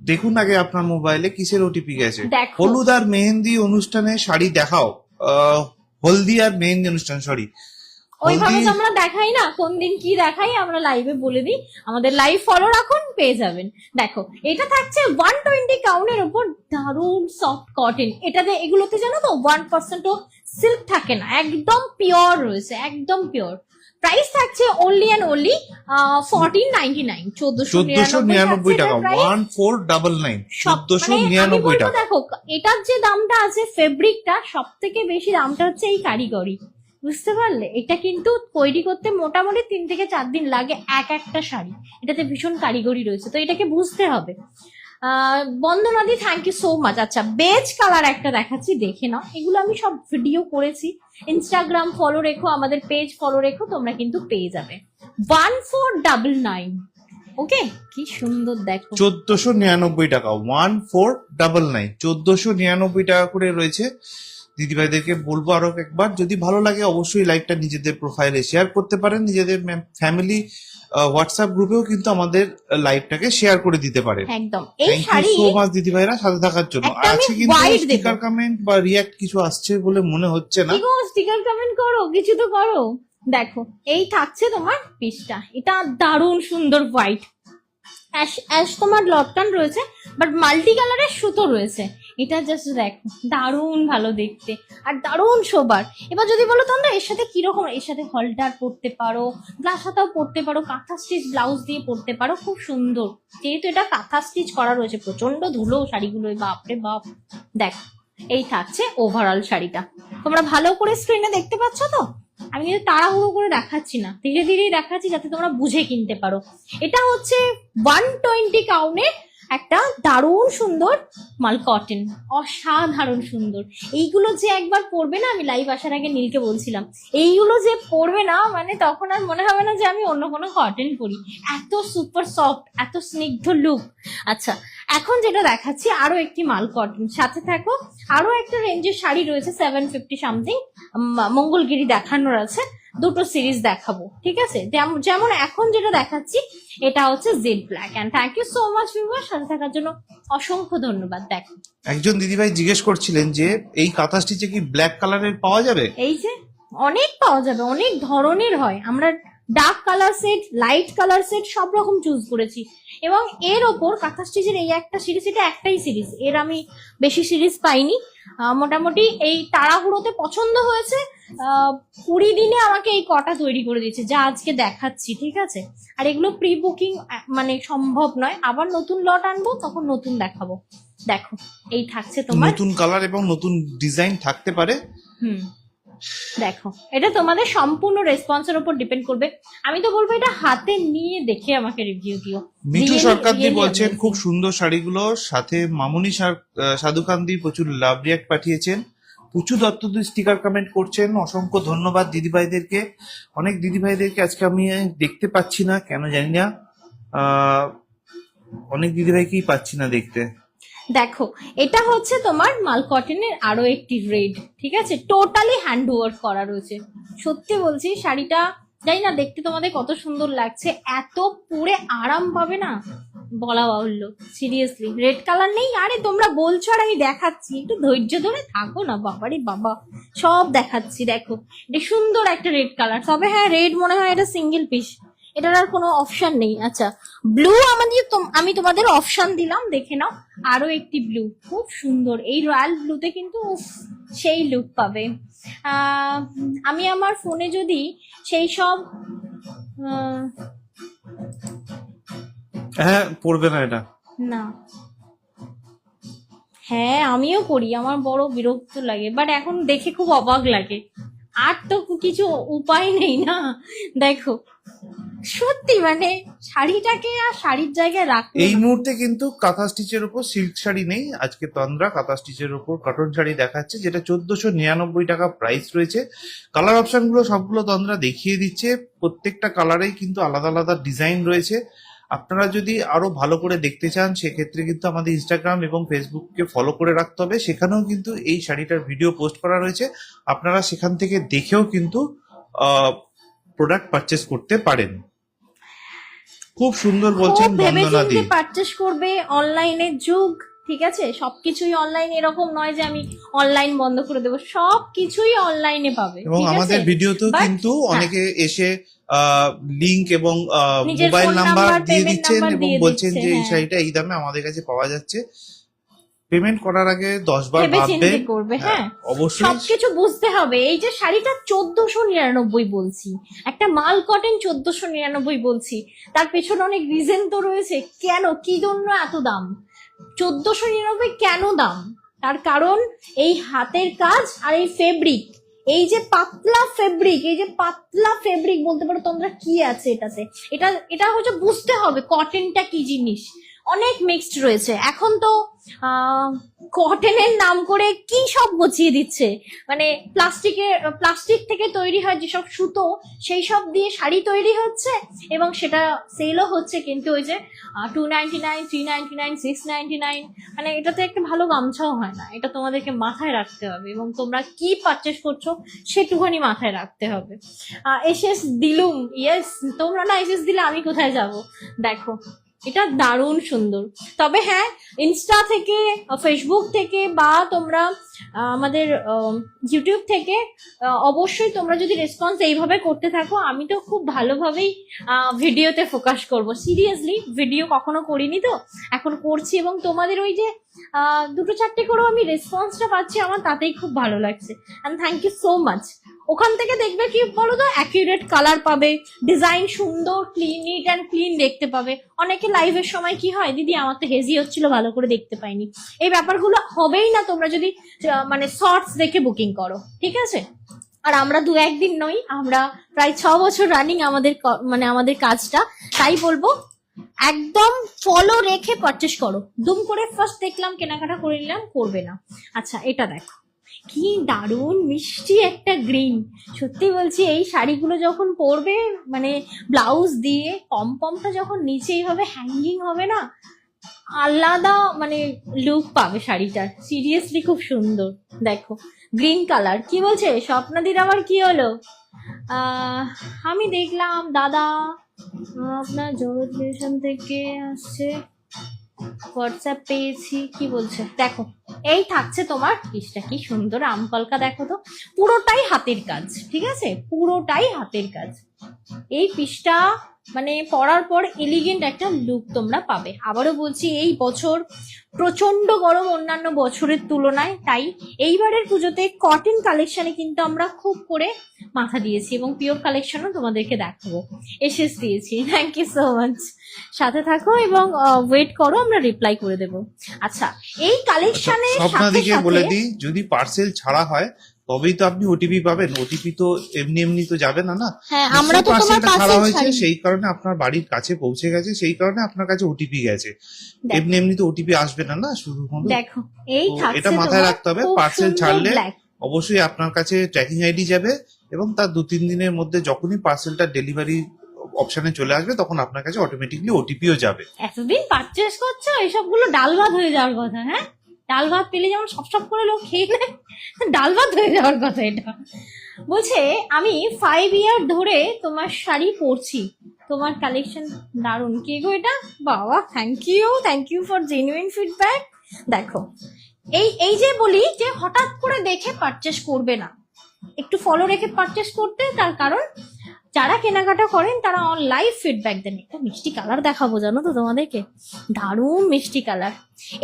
দেখুন আগে আপনার মোবাইলে কিসের ওটিপি গেছে। দেখো। হলুদ আর মেহেন্দি অনুষ্ঠানে শাড়ি দেখাও। হলদি আর মেহেন্দি অনুষ্ঠান, সরি, ওইভাবে তো আমরা দেখাই না, কোন দিন কি দেখাই আমরা লাইভে বলে দিই, আমাদের লাইভ ফলো রাখুন, পেয়ে যাবেন। দেখো এটা থাকছে 120 কাউন্টের উপর, দারুণ সফট কটন। এটাতে এগুলোতে জানো তো 1% ও সিল্ক থাকে না, একদম পিওর রয়েছে, একদম পিওর। প্রাইস থাকছে অনলি অ্যান্ড অনলি 1499, 1499 টাকা, 1499, 1499 টাকা। দেখো এটার যে দামটা আছে ফেব্রিকটা, সব থেকে বেশি দামটা হচ্ছে এই কারিগরি, বুঝতে পারলে? এটা কিন্তু তৈরি করতে মোটামুটি 3 থেকে 4 দিন লাগে একটা শাড়ি, এটাতে ভীষণ কারিগরি রয়েছে, তো এটাকে বুঝতে হবে। বন্দনাদি থ্যাংক ইউ সো মাচ। আচ্ছা বেজ কালার একটা দেখাচ্ছি, দেখে নাও, এগুলো আমি সব ভিডিও করেছি, ইনস্টাগ্রাম ফলো রেখো, আমাদের পেজ ফলো রেখো, তোমরা কিন্তু পেয়ে যাবে 1499। ওকে, কি সুন্দর দেখো, 1499 টাকা, 1499, 1499 টাকা করে রয়েছে। দিদিভাইদেরকে বলবো আরো একবার, যদি ভালো লাগে অবশ্যই লাইভটা নিজেদের প্রোফাইলে শেয়ার করতে পারেন, নিজেদের ফ্যামিলি হোয়াটসঅ্যাপ গ্রুপেও কিন্তু আমাদের লাইভটাকে শেয়ার করে দিতে পারেন। একদম। এই thank sari you so much দিদিভাইরা সাথে থাকার জন্য। একটা আমি আজকে কিন্তু white দেবো। স্টিকার কমেন্ট বা রিয়াক্ট কিছু আসছে বলে মনে হচ্ছে না। কি গো, স্টিকার কমেন্ট করো, কিছু তো করো। দেখো এই থাকছে তোমার পিসটা, এটা দারুণ সুন্দর হোয়াইট অ্যাশ অ্যাশ তোমার লটকান রয়েছে, বাট মাল্টি কালারের সুতো রয়েছে। এটা জাস্ট দেখো, দারুণ ভালো দেখতে আর দারুণ শোবার। এবার যদি বলো তোমরা এর সাথে কিরকম, এর সাথে হলটার পরতে পারো, গ্লাস হাতাও পরতে পারো, কাঁথা স্টিচ ব্লাউজ দিয়ে পরতে পারো, খুব সুন্দর। যেহেতু এটা কাঁথা স্টিচ করা রয়েছে, প্রচন্ড ধুলো শাড়িগুলো, বাপরে বাপ। দেখো এই থাকছে ওভারঅল শাড়িটা, তোমরা ভালো করে স্ক্রিনে দেখতে পাচ্ছ তো? আমি কিন্তু তাড়াহুড়ো করে দেখাচ্ছি না, ধীরে ধীরেই দেখাচ্ছি যাতে তোমরা বুঝে কিনতে পারো। এটা হচ্ছে 120 কাউন্টের একটা দারুণ সুন্দর মাল কটন, অসাধারণ সুন্দর। এইগুলো যে একবার পরবে না, আমি লাইভ আসার আগে নীলকে বলছিলাম, এইগুলো যে পরবে না মানে তখন আর মনে হবে না যে আমি অন্য কোনো কটন পরি, এত সুপার সফট, এত স্নিগ্ধ লুক। আচ্ছা এখন যেটা দেখাচ্ছি আরো একটি মাল কটন, সাথে থাকো। আরো একটা রেঞ্জের শাড়ি রয়েছে 750 সামথিং, মঙ্গলগিরি দেখানোর আছে, দুটো সিরিজ দেখাবো, ঠিক আছে? যেমন এখন যেটা দেখাচ্ছি এটা হচ্ছে jade black. And thank you so much viewer, সাথে থাকার জন্য অসংখ্য ধন্যবাদ। দেখো একজন দিদিভাই জিজ্ঞেস করছিলেন যে এই কাঁথা স্টিচে কি ব্ল্যাক কালারের পাওয়া যাবে? এই যে অনেক পাওয়া যাবে, অনেক ধরনের হয়, আমরা dark colour set, light colour set সব রকম চুজ করেছি। এবং এর ওপর কাঁথা স্টিচের এই একটা সিরিজ, এটা একটাই সিরিজ, এর আমি বেশি সিরিজ পাইনি। মোটামুটি এই তাড়াহুড়োতে পছন্দ হয়েছে, 20 দিনে আমাকে এই কটা তৈরি করে দিয়েছে যা আজকে দেখাচ্ছি, ঠিক আছে? আর এগুলো প্রি বুকিং মানে সম্ভব নয়, আবার নতুন লট আনবো তখন নতুন দেখাবো। দেখো এই থাকছে তোমার নতুন কালার এবং নতুন ডিজাইন থাকতে পারে। দেখো এটা তোমাদের সম্পূর্ণ রেসপন্সের উপর ডিপেন্ড করবে। আমি তো বলবো এটা হাতে নিয়ে দেখে আমাকে রিভিউ দিও। মিঠু সরকার দি বলছেন খুব সুন্দর শাড়িগুলো, সাথে মামুনি সাধুকান্দি প্রচুর লাভ রিয়াক্ট পাঠিয়েছেন, পুচু দত্ত স্টিকার কমেন্ট করছেন, অসংখ্য ধন্যবাদ দিদিভাইদেরকে। অনেক দিদিভাইদেরকে আজকে আমি দেখতে পাচ্ছি না, কেন জানি না, অনেক দিদিভাইকেই পাচ্ছি না দেখতে। দেখো এটা হচ্ছে তোমার মাল কটনের আরো একটি রেড, ঠিক আছে? টোটালি হ্যান্ড ওয়ার্ক করা রয়েছে। সত্যি বলছি শাড়িটা জানি না দেখতে তোমাদের কত সুন্দর লাগছে, এত পরে আরাম পাবে না, বলা বাহুল্য। সিরিয়াসলি রেড কালার নেই? আরে তোমরা বলছো আর আমি দেখাচ্ছি, একটু ধৈর্য ধরে থাকো না বাবারে বাবা, সব দেখাচ্ছি। দেখো এটা সুন্দর একটা রেড কালার, তবে হ্যাঁ রেড মনে হয় এটা সিঙ্গেল পিস, এটার আর কোনো অপশন নেই। আচ্ছা ব্লু আমি তোমাদের অপশন দিলাম, দেখে নাও। আরো একটি ব্লু খুব সুন্দর, এই রয়্যাল ব্লুতে কিন্তু উফ, সেই লুক পাবে। আমি আমার ফোনে যদি সেই সব হ্যাঁ পড়বে না এটা। না, হ্যাঁ আমিও করি, আমার বড় বিরক্ত লাগে, বাট এখন দেখে খুব অবাক লাগে, আর তো কিছু উপায় নেই না। দেখো সত্যি মানে শাড়িটাকে আর শাড়ির জায়গায় রাখতে এই মুহূর্তে কিন্তু কাঁথা স্টিচের উপর সিল্ক শাড়ি নেই, আজকে তন্দ্রা কাঁথা স্টিচের উপর কটন শাড়ি দেখাচ্ছে, যেটা 1499 টাকা প্রাইস রয়েছে। কালার অপশন গুলো সবগুলো তন্দ্রা দেখিয়ে দিচ্ছে, প্রত্যেকটা কালারেই কিন্তু আলাদা আলাদা ডিজাইন রয়েছে। আপনারা যদি আরো ভালো করে দেখতে চান সেক্ষেত্রে কিন্তু আমাদের ইনস্টাগ্রাম এবং ফেসবুককে ফলো করে রাখতে হবে, সেখানেও কিন্তু এই শাড়িটার ভিডিও পোস্ট করা রয়েছে, আপনারা সেখান থেকে দেখেও কিন্তু প্রোডাক্ট পারচেস করতে পারেন। খুব সুন্দর বলছেন বন্দনা দি। পারচেস করবে, অনলাইনের যুগ, ঠিক আছে, সবকিছুই অনলাইন, এরকম নয় যে আমি অনলাইন বন্ধ করে দেবো, সবকিছুই অনলাইনে পাবে। এবং ঠিক আছে? আমাদের ভিডিওতেও But, কিন্তু হ্যাঁ, অনেকে এসে লিংক এবং নিজের মোবাইল phone নাম্বার number, দিয়ে payment দিচ্ছেন number এবং দিয়ে বলছেন দিচ্ছে, যে এই হ্যাঁ। শাড়িটা এই দামে আমাদের কাছে পাওয়া যাচ্ছে। পেমেন্ট করার আগে 10 বার ভেবে ভাববে, চিন্তে করবে, হ্যাঁ অবশ্যই। সবকিছু বুঝতে হবে। এই যে শাড়িটা 1499 বলছি, একটা মাল কটন 1499 বলছি, তার পেছনে অনেক রিজন তো রয়েছে, কেন কি জন্য এত দাম, 1499 কেন দাম, তার কারণ এই হাতের কাজ আর এই ফেব্রিক, এই যে পাতলা ফেব্রিক, এই যে পাতলা ফেব্রিক বলতে পারো তোমরা কি আছে এটাতে, এটা হচ্ছে বুঝতে হবে কটনটা কি জিনিস, অনেক মিক্সড রয়েছে। এখন তো কটনের নাম করে কি সব বচিয়ে দিচ্ছে, মানে প্লাস্টিক থেকে তৈরি হয় যেসব সুতো, সেই সব দিয়ে শাড়ি তৈরি হচ্ছে এবং সেটা সেলও হচ্ছে, কিন্তু ওই যে 299, 399, 699, মানে এটাতে একটা ভালো গামছাও হয় না। এটা তোমাদেরকে মাথায় রাখতে হবে এবং তোমরা কি পারচেস করছো সেটুখানি মাথায় রাখতে হবে। এসএস দিলুম, ইয়েস, তোমরা না এসএস দিলে আমি কোথায় যাব। দেখো এটা দারুণ সুন্দর, তবে হ্যাঁ ইনস্টা থেকে, ফেসবুক থেকে বা তোমরা আমাদের ইউটিউব থেকে অবশ্যই তোমরা যদি রেসপন্স এইভাবে করতে থাকো, আমি তো খুব ভালোভাবেই ভিডিওতে ফোকাস করব। সিরিয়াসলি ভিডিও কখনো করিনি তো, এখন করছি এবং তোমাদের ওই যে 2-4টে করেও আমি রেসপন্সটা পাচ্ছি, আমার তাতেই খুব ভালো লাগছে, and thank you so much. ওখান থেকে দেখবে কি বলো তো, অ্যাকিউরেট কালার পাবে, ডিজাইন সুন্দর, নিট অ্যান্ড ক্লিন দেখতে পাবে। অনেকে লাইভের সময় কি হয়, দিদি আমার তো হেজি হচ্ছিল, ভালো করে দেখতে পাইনি, এই ব্যাপারগুলো হবেই না তোমরা যদি মানে শর্টস দেখে বুকিং করো, ঠিক আছে। আর আমরা 2-1 দিন নই, আমরা প্রায় 6 বছর রানিং আমাদের কাজটা, তাই বলবো একদম ফলো রেখে পারচেস করো। দুম করে ফার্স্ট দেখলাম কেনাকাটা করে নিলাম, করবে না। আচ্ছা এটা দেখো কি দারুণ মিষ্টি একটা গ্রিন, সত্যি বলছি এই শাড়িগুলো যখন পরবে, মানে ব্লাউজ দিয়ে পমপমটা যখন নিচে এইভাবে হ্যাঙ্গিং হবে না, আলাদা মানে লুক পাবে শাড়িটার। সিরিয়াসলি খুব সুন্দর। দেখো গ্রিন কালার, কি বলছে স্বপ্নাদির আবার কি হলো? আমি দেখলাম দাদা আপনার জরুরি ক্রিয়েশন থেকে আসছে, হোয়াটসঅ্যাপ পেয়েছি, কি বলছে দেখো। এই থাকছে তোমার পিসটা, কি সুন্দর আমকলকা, দেখো তো পুরোটাই হাতের কাজ, ঠিক আছে, পুরোটাই হাতের কাজ। এই পিসটা মানে পরার পর এলিগেন্ট একটা লুক তোমরা পাবে। আবারও বলছি এই বছর প্রচন্ড গরম অন্যান্য বছরের তুলনায়, তাই এইবারের পুজোতে কটন কালেকশনে কিন্তু আমরা খুব করে মাথা দিয়েছি এবং পিওর কালেকশনও তোমাদেরকে দেখাবো, এসেস দিয়েছি। থ্যাংক ইউ সো মাচ, সাথে থাকো এবং ওয়েট করো, আমরা রিপ্লাই করে দেবো। আচ্ছা এই কালেকশনের স্বপ্নাদিকে বলে দিই, যদি পার্সেল ছাড়া হয় তবেই তো আপনি ওটিপি পাবেন, ওটিপি তো এমনি তো যাবে না। হ্যাঁ আমরা তো তোমার পার্সেলটা ছাড়া পার্সেল হয়েছে, ছাড়ি, সেই কারণে আপনার বাড়ির কাছে পৌঁছে গেছে, সেই কারণে আপনার কাছে ওটিপি গেছে, এমনি তো ওটিপি আসবে না শুধু। দেখো এই থাকছে, এটা মাথায় রাখতে হবে, পার্সেল ছাড়লে ব্ল্যাক, অবশ্যই আপনার কাছে ট্র্যাকিং আইডি যাবে এবং তার 2-3 দিনের মধ্যে যখনই পার্সেলটা ডেলিভারি অপশনে চলে আসবে তখন আপনার কাছে অটোমেটিকলি ওটিপিও যাবে। এতদিন পারচেস করছো এইসবগুলো ডাল ভাত হয়ে যাওয়ার কথা। হ্যাঁ ডাল ভাত পেলে যেমন সব করে লোক খেয়ে নেয়, ডাল ভাত হয়ে যাওয়ার কথা এটা। বলছে আমি 5 ইয়ার ধরে তোমার শাড়ি পরছি, তোমার কালেকশন দারুণ। কে গো এটা? বাবা, thank you for genuine feedback. দেখো, এই যে বলি যে হঠাৎ করে দেখে পারচেস করবে না, একটু ফলো রেখে পারচেস করতে, তার কারণ যারা কেনাকাটা করেন তারা অন লাইভ ফিডব্যাক দেন। একটা মিষ্টি কালার দেখাবো জানো তো তোমাদেরকে, দারুণ মিষ্টি কালার।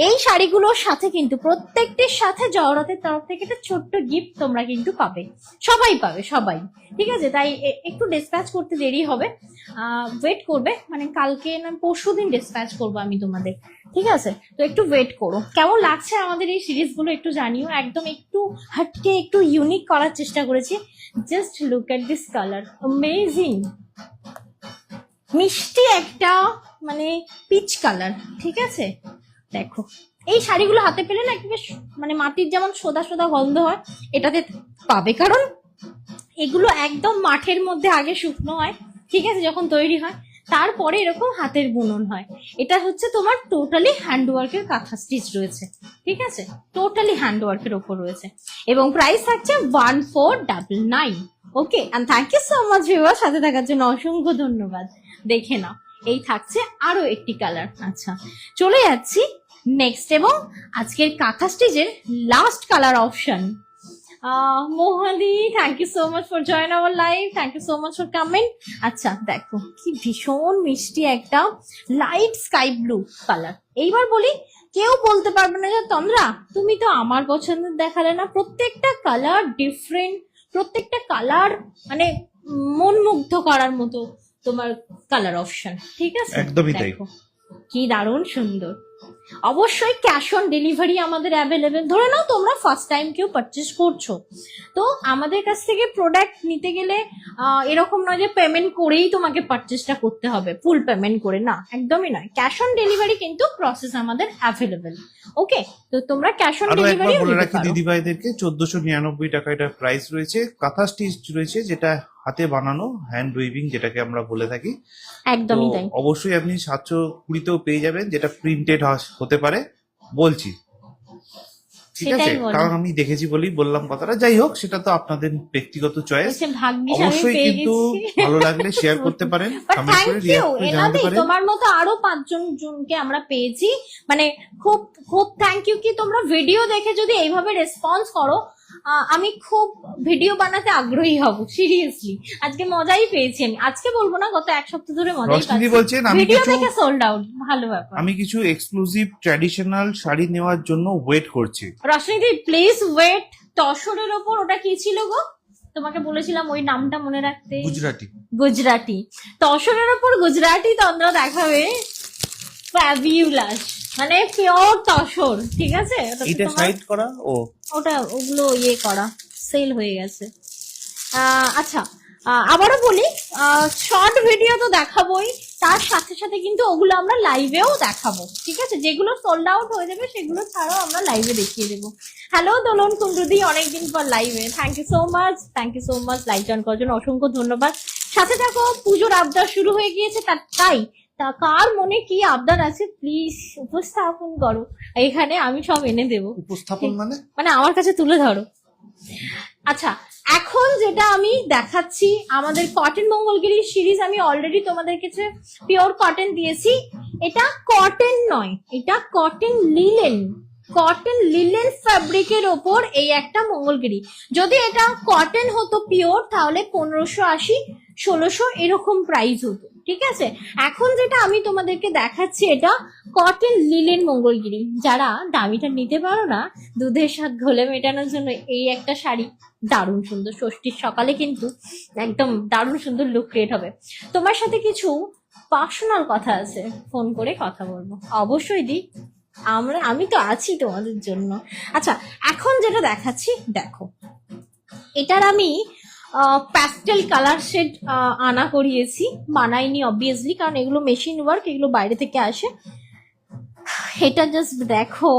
এই শাড়িগুলোর সাথে কিন্তু প্রত্যেকটির সাথে জওরাতের তরফ থেকে একটা ছোট্ট গিফট তোমরা কিন্তু পাবে, সবাই পাবে, সবাই। ঠিক আছে, তাই একটু ডিসপ্যাচ করতে দেরি হবে, ওয়েট করবে, মানে কালকে না পরশু দিন ডিসপ্যাচ করবো আমি তোমাদের। ঠিক আছে, তো একটু ওয়েট করো। কেমন লাগছে আমাদের এই সিরিজগুলো একটু জানিও, একদম একটু হাটকে একটু ইউনিক করার চেষ্টা করেছি। Just look at this colour, amazing, মিষ্টি একটা মানে পিচ কালার। ঠিক আছে, দেখো এই শাড়িগুলো হাতে পেলে না একটু বেশ মানে মাটির যেমন সোদা সোদা গন্ধ হয়, এটাতে পাবে, কারণ এগুলো একদম মাঠের মধ্যে আগে শুকনো হয়, ঠিক আছে, যখন তৈরি হয় তারপরে এরকম হাতের বুনন হয়। এটা হচ্ছে তোমার টোটালি হ্যান্ডওয়ার্কের কাঁথা স্টিচ রয়েছে, ঠিক আছে, টোটালি হ্যান্ডওয়ার্কের ওপর রয়েছে, এবং প্রাইস থাকছে 1499। Okay, and thank you so much viewer, সাথে থাকার জন্য অসংখ্য ধন্যবাদ। দেখে নাও, এই থাকছে আরো একটি কালার। আচ্ছা, চলে যাচ্ছি নেক্সট, এবং আজকের কাঁথা স্টিচের লাস্ট কালার অপশন। মোহাদি, thank you so much for join our live, thank you so much for comment. আচ্ছা দেখো, কি ভীষণ মিষ্টি একটা লাইট স্কাই ব্লু কালার। এইবার বলি, কেউ বলতে পারবে না যে তন্দ্রা তুমি তো আমার পছন্দের দেখালে না। প্রত্যেকটা কালার ডিফারেন্ট, প্রত্যেকটা কালার মানে মন মুগ্ধ করার মতো তোমার কালার অপশন। ঠিক আছে, একদমই তাই। দেখো কি দারুণ সুন্দর। অবশ্যই ক্যাশ অন ডেলিভারি আমাদের অ্যাভেলেবেল। ধরে নাও তোমরা ফার্স্ট টাইম কেউ পারচেস করছো, তো আমাদের কাছ থেকে প্রোডাক্ট নিতে গেলে এরকম নয় যে পেমেন্ট করেই তোমাকে পারচেসটা করতে হবে, ফুল পেমেন্ট করে, না, একদমই নয়। ক্যাশ অন ডেলিভারি কিন্তু প্রসেস আমাদের অ্যাভেলেবেল। ওকে, তো তোমরা ক্যাশ অন আরো একবার ডেলিভারি বলে রাখি দিদি ভাইদেরকে, 1499 টাকা এটা প্রাইস রয়েছে। কাঁথা স্টিচ রয়েছে, যেটা হাতে বানানো, হ্যান্ড উইভিং যেটাকে আমরা বলে থাকি। একদমই তো তাই। অবশ্যই আপনি 720তেও পেয়ে যাবেন, যেটা প্রিন্টেড হতে পারে বলছি, ঠিক আছে, সেটাই বলো। কারণ আমি দেখেছি বলেই বললাম কথাটা। যাই হোক, সেটা তো আপনাদের ব্যক্তিগত চয়েস। বলছে ভাগ্যিস আমি অবশ্যই পেয়ে কিন্তু গেছি। ভালো লাগলে শেয়ার করতে পারেন, But কমেন্ট thank করে you, রিঅ্যাক্ট করে জানাতে এনাদি, পারেন। তোমার মতো আরো 5 জনকে আমরা পেয়েছি, মানে খুব খুব থ্যাংক ইউ। কি তোমরা ভিডিও দেখে যদি এইভাবে রেসপন্স করো, আমি খুব ভিডিও বানাতে আগ্রহী হব, সিরিয়াসলি। আজকে মজাই পেয়েছি আমি, আজকে বলবো না, গত এক সপ্তাহ ধরে মজাই রশনিদি পাচ্ছি। বলছেন, আমি ভিডিও কিছু দেখে সোল্ড আউট, ভালো ব্যাপার। আমি কিছু এক্সক্লুসিভ ট্র্যাডিশনাল শাড়ি নেওয়ার জন্য ওয়েট করছি। রশনিদি প্লিজ ওয়েট। তসরের ওপর ওটা কি ছিল গো? তোমাকে বলেছিলাম ওই নামটা মনে রাখতে। গুজরাটি। গুজরাটি, তসরের ওপর গুজরাটি তন্দ্রা দেখাবে, ফ্যাবিউলাস, মানে পিওর তসর। ঠিক আছে, ওটাতে এটা তোমার- সাইড করা ও ওটা ওগুলো ইয়ে করা, সেল হয়ে গেছে। আচ্ছা, আবারও বলি, শর্ট ভিডিও তো দেখাবোই, তার সাথে সাথে কিন্তু ওগুলো আমরা লাইভেও দেখাবো। ঠিক আছে, যেগুলো সোল্ড আউট হয়ে যাবে সেগুলো ছাড়াও আমরা লাইভে দেখিয়ে দেবো। হ্যালো দোলন কুন্ডুদি, অনেকদিন পর লাইভে, thank you so much, thank you so much live join করার জন্য অসংখ্য ধন্যবাদ। সাথে থাকো, পুজোর আবদার শুরু হয়ে গিয়েছে, তাই তা কার মনে কি আবদার আছে প্লিজ উপস্থাপন করো, এখানে আমি সব এনে দেবো। উপস্থাপন মানে আমার কাছে তুলে ধরো। আচ্ছা, এখন যেটা আমি দেখাচ্ছি, আমাদের কটন মঙ্গলগিরি সিরিজ আমি অলরেডি তোমাদের কাছে পিওর কটন দিয়েছি। এটা কটন নয়, এটা কটন লিলেন, কটন লিলেন ফ্যাব্রিকের ওপর এই একটা মঙ্গলগিরি। যদি এটা কটন হতো পিওর, তাহলে 1580, 1600 এরকম প্রাইস হতো। ঠিক আছে, এখন যেটা আমি তোমাদেরকে দেখাচ্ছি, এটা কটন লিলেন মঙ্গলগিরি। যারা দামিটা নিতে পারো না, দুধের স্বাদ ঘোলে মেটানোর জন্য এই একটা শাড়ি দারুণ সুন্দর। ষষ্ঠীর সকালে কিন্তু একদম দারুণ সুন্দর লুক ক্রিয়েট হবে। তোমার সাথে কিছু পার্সোনাল কথা আছে, ফোন করে কথা বলবো অবশ্যই দি, আমি তো আছি তোমাদের জন্য। আচ্ছা, এখন যেটা দেখাচ্ছি দেখো, এটার আমি প্যাস্টেল কালার শেড আনা করিয়েছি, বানাইনি অবভিয়াসলি, কারণ এগুলো মেশিন ওয়ার্ক, এগুলো বাইরে থেকে আসে। এটা জাস্ট দেখো,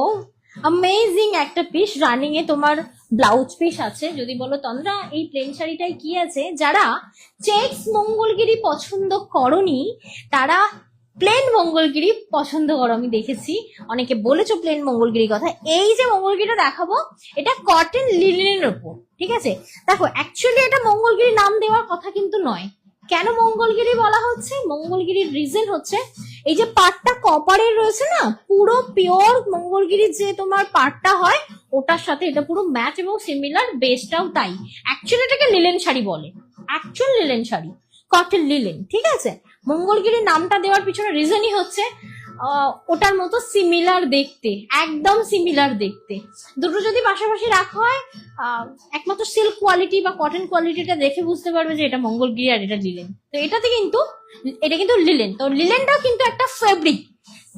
অ্যামেজিং একটা পিস। রানিং এ তোমার ব্লাউজ পিস আছে। যদি বলো তন্দ্রা এই প্লেন শাড়িটায় কি আছে, যারা চেক্স মঙ্গলগিরি পছন্দ করনি তারা প্লেন মঙ্গলগিরি পছন্দ করো। আমি দেখেছি অনেকে বলেছো প্লেন মঙ্গলগিরি কথা। এই যে মঙ্গলগিরিটা দেখাবো, এটা কটন লিনেনের ওপর। ঠিক আছে, দেখো অ্যাকচুয়ালি এটা মঙ্গলগিরি নাম দেওয়ার কথা কিন্তু নয়, কেন মঙ্গলগিরি বলা হচ্ছে? মঙ্গলগিরির রিজন হচ্ছে এই যে পাটটা কপারের রয়েছে না, পুরো পিওর মঙ্গলগিরির যে তোমার পাটটা হয় ওটার সাথে এটা পুরো ম্যাচ এবং সিমিলার, বেসটাও তাই। অ্যাকচুয়ালি এটাকে লিলেন শাড়ি বলে, actual linen sari, cotton linen, ঠিক আছে। মঙ্গলগিরির নামটা দেওয়ার পিছনে রিজনই হচ্ছে ওটার মতো সিমিলার দেখতে, একদম সিমিলার দেখতে। দুটো যদি পাশাপাশি রাখা হয় একমাত্র সিল্ক কোয়ালিটি বা কটন কোয়ালিটিটা দেখে বুঝতে পারবে যে এটা মঙ্গলগিরি আর এটা লিলেন। তো এটা কিন্তু লিলেন। তো লিলেনটাও কিন্তু একটা ফেব্রিক,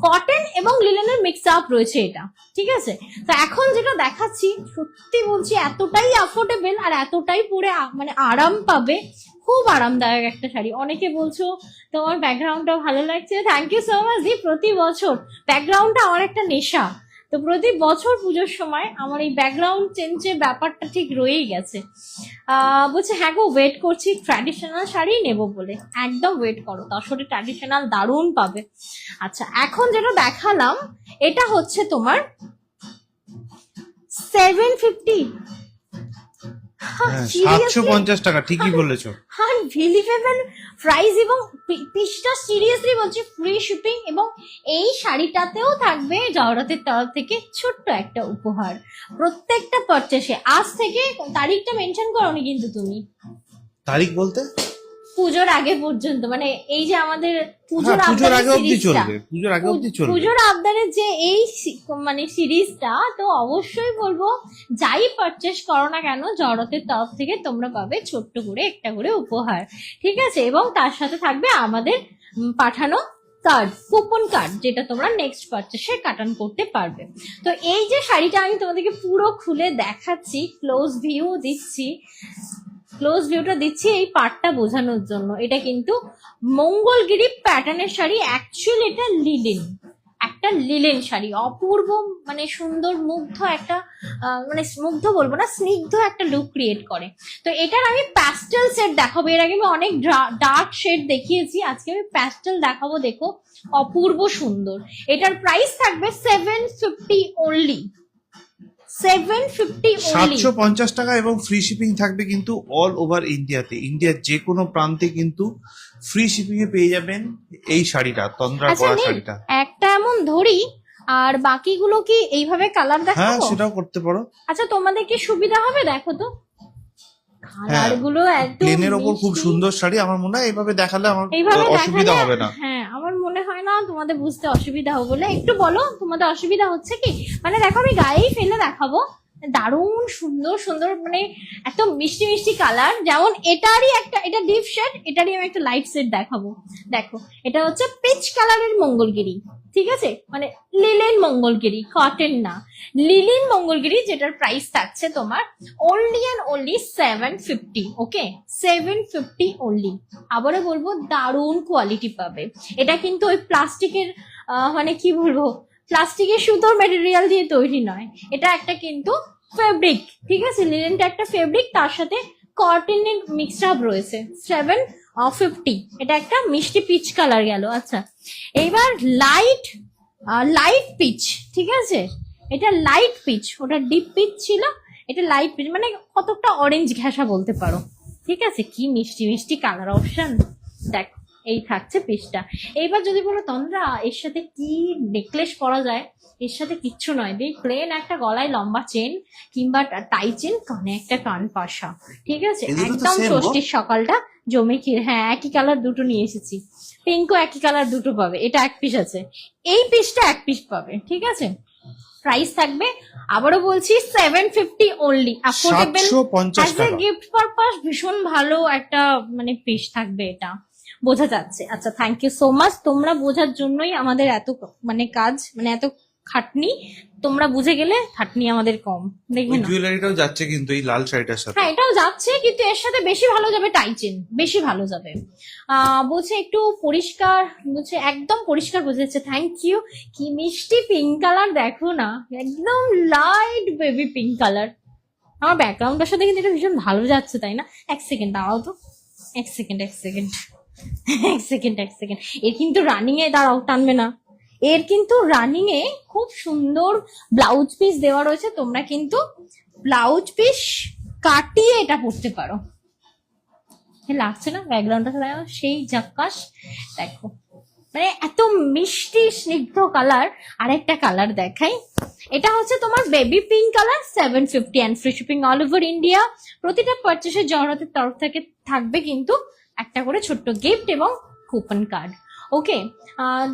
কটন এবং লিলেনের মিক্স আপ রয়েছে এটা, ঠিক আছে। তো এখন যেটা দেখাচ্ছি সত্যি বলছি এতটাই অ্যাফোর্ডেবল আর এতটাই পরে মানে আরাম পাবে, খুব আরামদায়ক একটা শাড়ি। অনেকে বলছো তোমার ব্যাকগ্রাউন্ডটা ভালো লাগছে, থ্যাংক ইউ সো মাচ দি। প্রতি বছর ব্যাকগ্রাউন্ডটা আমার একটা নেশা, তো প্রতি বছর পুজোর সময় আমার এই ব্যাকগ্রাউন্ড চেঞ্জের ব্যাপারটা ঠিক রয়েই গেছে। বলছে হ্যাঁ গো ওয়েট করছি ট্র্যাডিশনাল শাড়ি নেবো বলে, একদম ওয়েট করো, তারপরে ট্র্যাডিশনাল দারুণ পাবে। আচ্ছা এখন যেটা দেখালাম এটা হচ্ছে তোমার 750, 750 টাকা, ঠিকই বলেছো। আনবিলিভেবল প্রাইস, এবং পিসটা সিরিয়াসলি বলছি ফ্রি শিপিং, এবং এই শাড়িটাতেও থাকবে জওহরাতের তরফ থেকে ছোট্ট একটা উপহার প্রত্যেকটা পারচেসে। আজ থেকে তারিখটা মেনশন করোনি কিন্তু তুমি, তারিখ বলতে পুজোর আগে পর্যন্ত, মানে এই যে আমাদের পুজোর পুজোর আগে অবধি সিরিজটা, চলবে, পুজোর আগে অবধি চলবে পুজোর আবদারের যে এই মানে সিরিজটা, তো অবশ্যই বলবো যাই পারচেস করো না কেন জওহরাতের তরফ থেকে তোমরা পাবে ছোট্ট করে একটা করে উপহার, ঠিক আছে। এবং তার সাথে থাকবে আমাদের পাঠানো কার্ড, কুপন কার্ড, যেটা তোমরা নেক্সট পারচেসে কাটান করতে পারবে। তো এই যে শাড়িটা আমি তোমাদেরকে পুরো খুলে দেখাচ্ছি, ক্লোজ ভিউটা দিচ্ছি এই পার্টটা বোঝানোর জন্য। এটা কিন্তু মঙ্গলগিরি প্যাটার্নের শাড়ি, অ্যাকচুয়ালি এটা একটা লিলেন শাড়ি, অপূর্ব মানে সুন্দর মুগ্ধ একটা মানে মুগ্ধ বলবো না, স্নিগ্ধ একটা লুক ক্রিয়েট করে। তো এটার আমি প্যাস্টেল সেট দেখাবো, এর আগে আমি অনেক ডার্ক শেড দেখিয়েছি, আজকে আমি প্যাস্টেল দেখাবো, দেখো অপূর্ব সুন্দর। এটার প্রাইস থাকবে 750 অনলি, 750 অনলি, 750 টাকা, এবং ফ্রি শিপিং থাকবে কিন্তু অল ওভার ইন্ডিয়াতে, ইন্ডিয়ার যে কোনো প্রান্তে কিন্তু ফ্রি শিপিং এ পেয়ে যাবেন এই শাড়িটা, তন্দ্রা পরা শাড়িটা। একটা এমন ধরি আর বাকিগুলো কি এইভাবে কালার হ্যাঁ দেখাবো? সেটাও করতে পারো। আচ্ছা তোমাদের কি সুবিধা হবে? দেখো তো কালার গুলো একদম প্লেনের ওপর খুব মিষ্টি। সুন্দর শাড়ি, আমার মনে হয় এইভাবে দেখালে আমার এইভাবে অসুবিধা দেখালে- হবে না। হ্যাঁ আমার মনে হয় না তোমাদের বুঝতে অসুবিধা হবে বলে। একটু বলো তোমাদের অসুবিধা হচ্ছে কি? মানে দেখো আমি গায়েই ফেলে দেখাবো, দারুণ সুন্দর সুন্দর মানে এত মিষ্টি মিষ্টি কালার। যেমন এটারই একটা, এটা ডিপ শেড, এটারই আমি একটা লাইট শেড দেখাবো। দেখো এটা হচ্ছে পিচ কালারের মঙ্গলগিরি, ঠিক আছে, মানে লিলেন মঙ্গলগিরি, কটন না, লিলেন মঙ্গলগিরি, যেটার প্রাইস থাকছে তোমার only and only 750। Okay 750 only. আবারও বলবো দারুণ কোয়ালিটি পাবে। এটা কিন্তু ওই প্লাস্টিকের মানে কি বলবো, প্লাস্টিকের সুতোর মেটেরিয়াল দিয়ে তৈরি নয়, এটা একটা কিন্তু ফেব্রিক, ঠিক আছে। লিলেনটা একটা ফেব্রিক, তার সাথে কটনের মিক্সড আপ রয়েছে। 750, এটা একটা মিষ্টি পিচ কালার গেল। আচ্ছা এইবার লাইট পিচ, ঠিক আছে, এটা লাইট পিচ, ওটা ডিপ পিচ ছিল, এটা লাইট পিচ, মানে কতটা অরেঞ্জ ঘেঁষা বলতে পারো, ঠিক আছে। কি মিষ্টি মিষ্টি কালার অপশন, দেখো এই থাকছে পিসটা। এইবার যদি বলো তন্দ্রা এর সাথে কি নেকলেস পরা যায়, এর সাথে কিচ্ছু নয়, দিয়ে প্লেন একটা গলায় লম্বা চেন কিংবা টাই চেন, কানে একটা কান পাশা, ঠিক আছে, একদম ষষ্ঠীর সকালটা জমে কি। হ্যাঁ একই কালার দুটো নিয়ে এসেছি, পিঙ্কও একই কালার দুটো পাবে, এটা এক পিস আছে, এই পিসটা এক পিস পাবে, ঠিক আছে। প্রাইস থাকবে আবারও বলছি 750 অনলি, অ্যাফোর্ডেবল, 750 অ্যাজ এ টাকা। গিফট পারপাস ভীষণ ভালো একটা মানে পিস থাকবে, এটা বোঝা যাচ্ছে। আচ্ছা থ্যাংক ইউ সো মাচ, তোমরা বোঝার জন্যই আমাদের এত মানে কাজ, মানে এত খাটনি, তোমরা বুঝে গেলে খাটনি আমাদের কম, দেখে না। জুয়েলারিটাও যাচ্ছে কিন্তু এই লাল শাড়িটার সাথে। হ্যাঁ এটাও যাচ্ছে, কিন্তু এর সাথে বেশি ভালো যাবে টাইচেন, বেশি ভালো যাবে। বলছে একটু পরিষ্কার, বলছে একদম পরিষ্কার বোঝা যাচ্ছে, থ্যাংক ইউ। কি মিষ্টি পিঙ্ক কালার দেখো না, একদম লাইট বেবি পিঙ্ক কালার। আমার ব্যাকগ্রাউন্ডের সাথে কিন্তু এটা ভীষণ ভালো যাচ্ছে, তাই না? এক সেকেন্ড দাঁড়াও তো, এক সেকেন্ড এর কিন্তু রানিং এ, দাঁড়াও টানবে না, এর কিন্তু রানিং এ খুব সুন্দর ব্লাউজ পিস দেওয়া রয়েছে, তোমরা কিন্তু ব্লাউজ পিস কাটিয়ে এটা পরতে পারো, লাগছে না ব্যাকগ্রাউন্ডটা সেই জাক্কাস। দেখো মানে এত মিষ্টি স্নিগ্ধ কালার। আরেকটা কালার দেখাই, এটা হচ্ছে তোমার baby pink colour, 750 and free shipping all over India. প্রতিটা পারচেসের জহরতের তরফ থেকে থাকবে কিন্তু একটা করে ছোট্ট গিফট এবং কুপন কার্ড। ওকে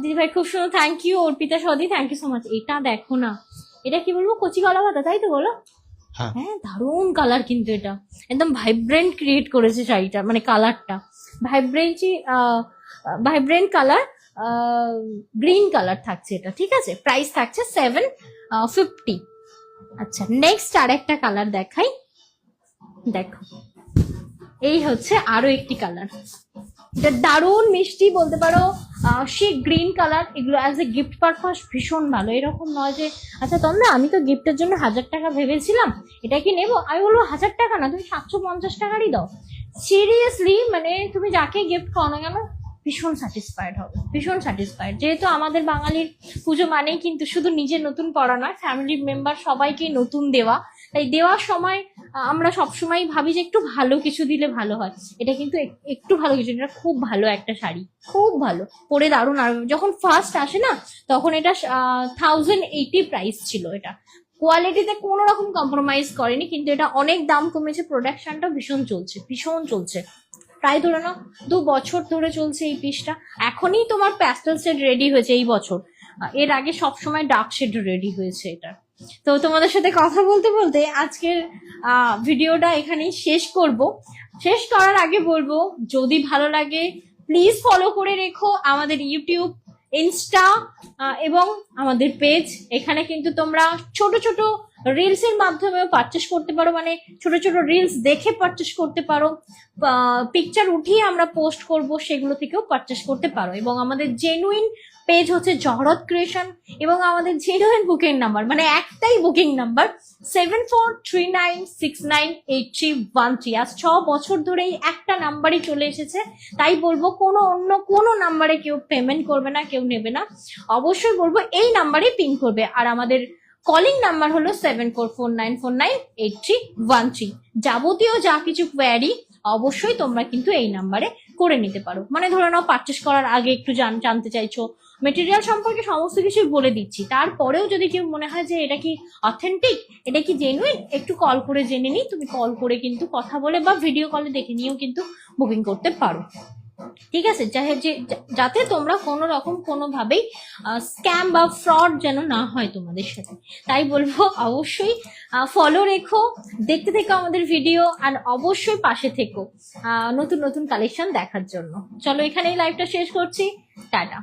দিদি ভাই খুব সুন্দর, থ্যাংক ইউ। অর্পিতা সদি থ্যাংক ইউ সো মাচ। এটা দেখো না, এটা কি বলবো, কচি কলা পাতা, তাই তো বলো? হ্যাঁ দারুণ কালার, কিন্তু এটা একদম ভাইব্রেন্ট ক্রিয়েট করেছে শাড়িটা, মানে কালারটা ভাইব্রেন্ট কালার, গ্রিন কালার থাকছে এটা, ঠিক আছে। প্রাইস থাকছে 750। আচ্ছা নেক্সট আর একটা কালার দেখাই, দেখো এই হচ্ছে আরো একটি কালার, এটা দারুণ মিষ্টি বলতে পারো, সে গ্রিন কালার। এগুলো অ্যাজ এ গিফট পারপাস ভীষণ ভালো। এরকম নয় যে আচ্ছা তন্দ্রা আমি তো গিফটের জন্য 1000 টাকা ভেবেছিলাম, এটা কি নেবো, আমি বলবো 1000 টাকা না, তুমি 750 টাকারই দাও। সিরিয়াসলি মানে তুমি যাকে গিফট করো না কেন ভীষণ স্যাটিসফাইড হবে, ভীষণ স্যাটিসফাইড। যেহেতু আমাদের বাঙালির পুজো মানেই কিন্তু শুধু নিজের নতুন পড়া নয়, ফ্যামিলি মেম্বার সবাইকে নতুন দেওয়া। তাই দেওয়ার সময় আমরা সবসময় ভাবি যে একটু ভালো কিছু দিলে ভালো হয়। এটা কিন্তু একটু ভালো কিছু, এটা খুব ভালো একটা শাড়ি, খুব ভালো পরে দারুণ। আর যখন ফার্স্ট আসে না তখন এটা 1080 প্রাইস ছিল। এটা কোয়ালিটিতে কোনো রকম কম্প্রোমাইজ করেনি, কিন্তু এটা অনেক দাম কমেছে, প্রোডাকশনটা ভীষণ চলছে, ভীষণ চলছে। প্রায় ধরে নাও 2 বছর ধরে চলছে এই পিসটা। এখনই তোমার প্যাস্টেল শেড রেডি হয়েছে এই বছর, এর আগে সবসময় ডার্ক শেড রেডি হয়েছে এটা। তো তোমাদের সাথে কথা বলতে বলতে আজকের ভিডিওটা এখানেই শেষ করব। শেষ করার আগে বলবো যদি ভালো লাগে প্লিজ ফলো করে রেখো আমাদের ইউটিউব, ইনস্টা এবং আমাদের পেজ। এখানে কিন্তু তোমরা ছোট ছোট রিলস এর মাধ্যমেও পারচেস করতে পারো, মানে ছোট ছোট রিলস দেখে পারচেস করতে পারো, পিকচার উঠিয়ে আমরা পোস্ট করব, সেগুলো থেকেও পারচেস করতে পারো। এবং আমাদের জেনুইন পেজ হচ্ছে জহরত ক্রিয়েশন, এবং আমাদের জেনুইন বুকিং নাম্বার মানে একটাই বুকিং নাম্বার 7439698313। আজ 6 বছর ধরে এই একটা নাম্বারই চলে এসেছে। তাই বলবো অন্য কোনো নাম্বারে কেউ পেমেন্ট করবে না, কেউ নেবে না, অবশ্যই বলবো এই নাম্বারে পিন করবে। আর আমাদের কলিং নাম্বার হলো 7449498313। যাবতীয় যা কিছু কোয়ারি অবশ্যই তোমরা কিন্তু এই নাম্বারে করে নিতে পারো। মানে ধরে নাও পারচেস করার আগে একটু জানতে চাইছো, মেটেরিয়াল সম্পর্কে সমস্ত কিছু বলে দিচ্ছি, তারপরেও যদি কেউ মনে হয় যে এটা কি অথেন্টিক, এটা কি জেনুইন, একটু কল করে জেনে নিই। তুমি কল করে কিন্তু কথা বলে বা ভিডিও কলে দেখে নিয়েও কিন্তু বুকিং করতে পারো, ঠিক আছে। যাতে তোমরা কোনো রকম কোনোভাবেই স্ক্যাম বা ফ্রড যেন না হয় তোমাদের সাথে। তাই বলবো অবশ্যই ফলো রেখো, দেখতে থেকো আমাদের ভিডিও, আর অবশ্যই পাশে থেকো নতুন নতুন কালেকশন দেখার জন্য। চলো এখানেই লাইভটা শেষ করছি, টাটা।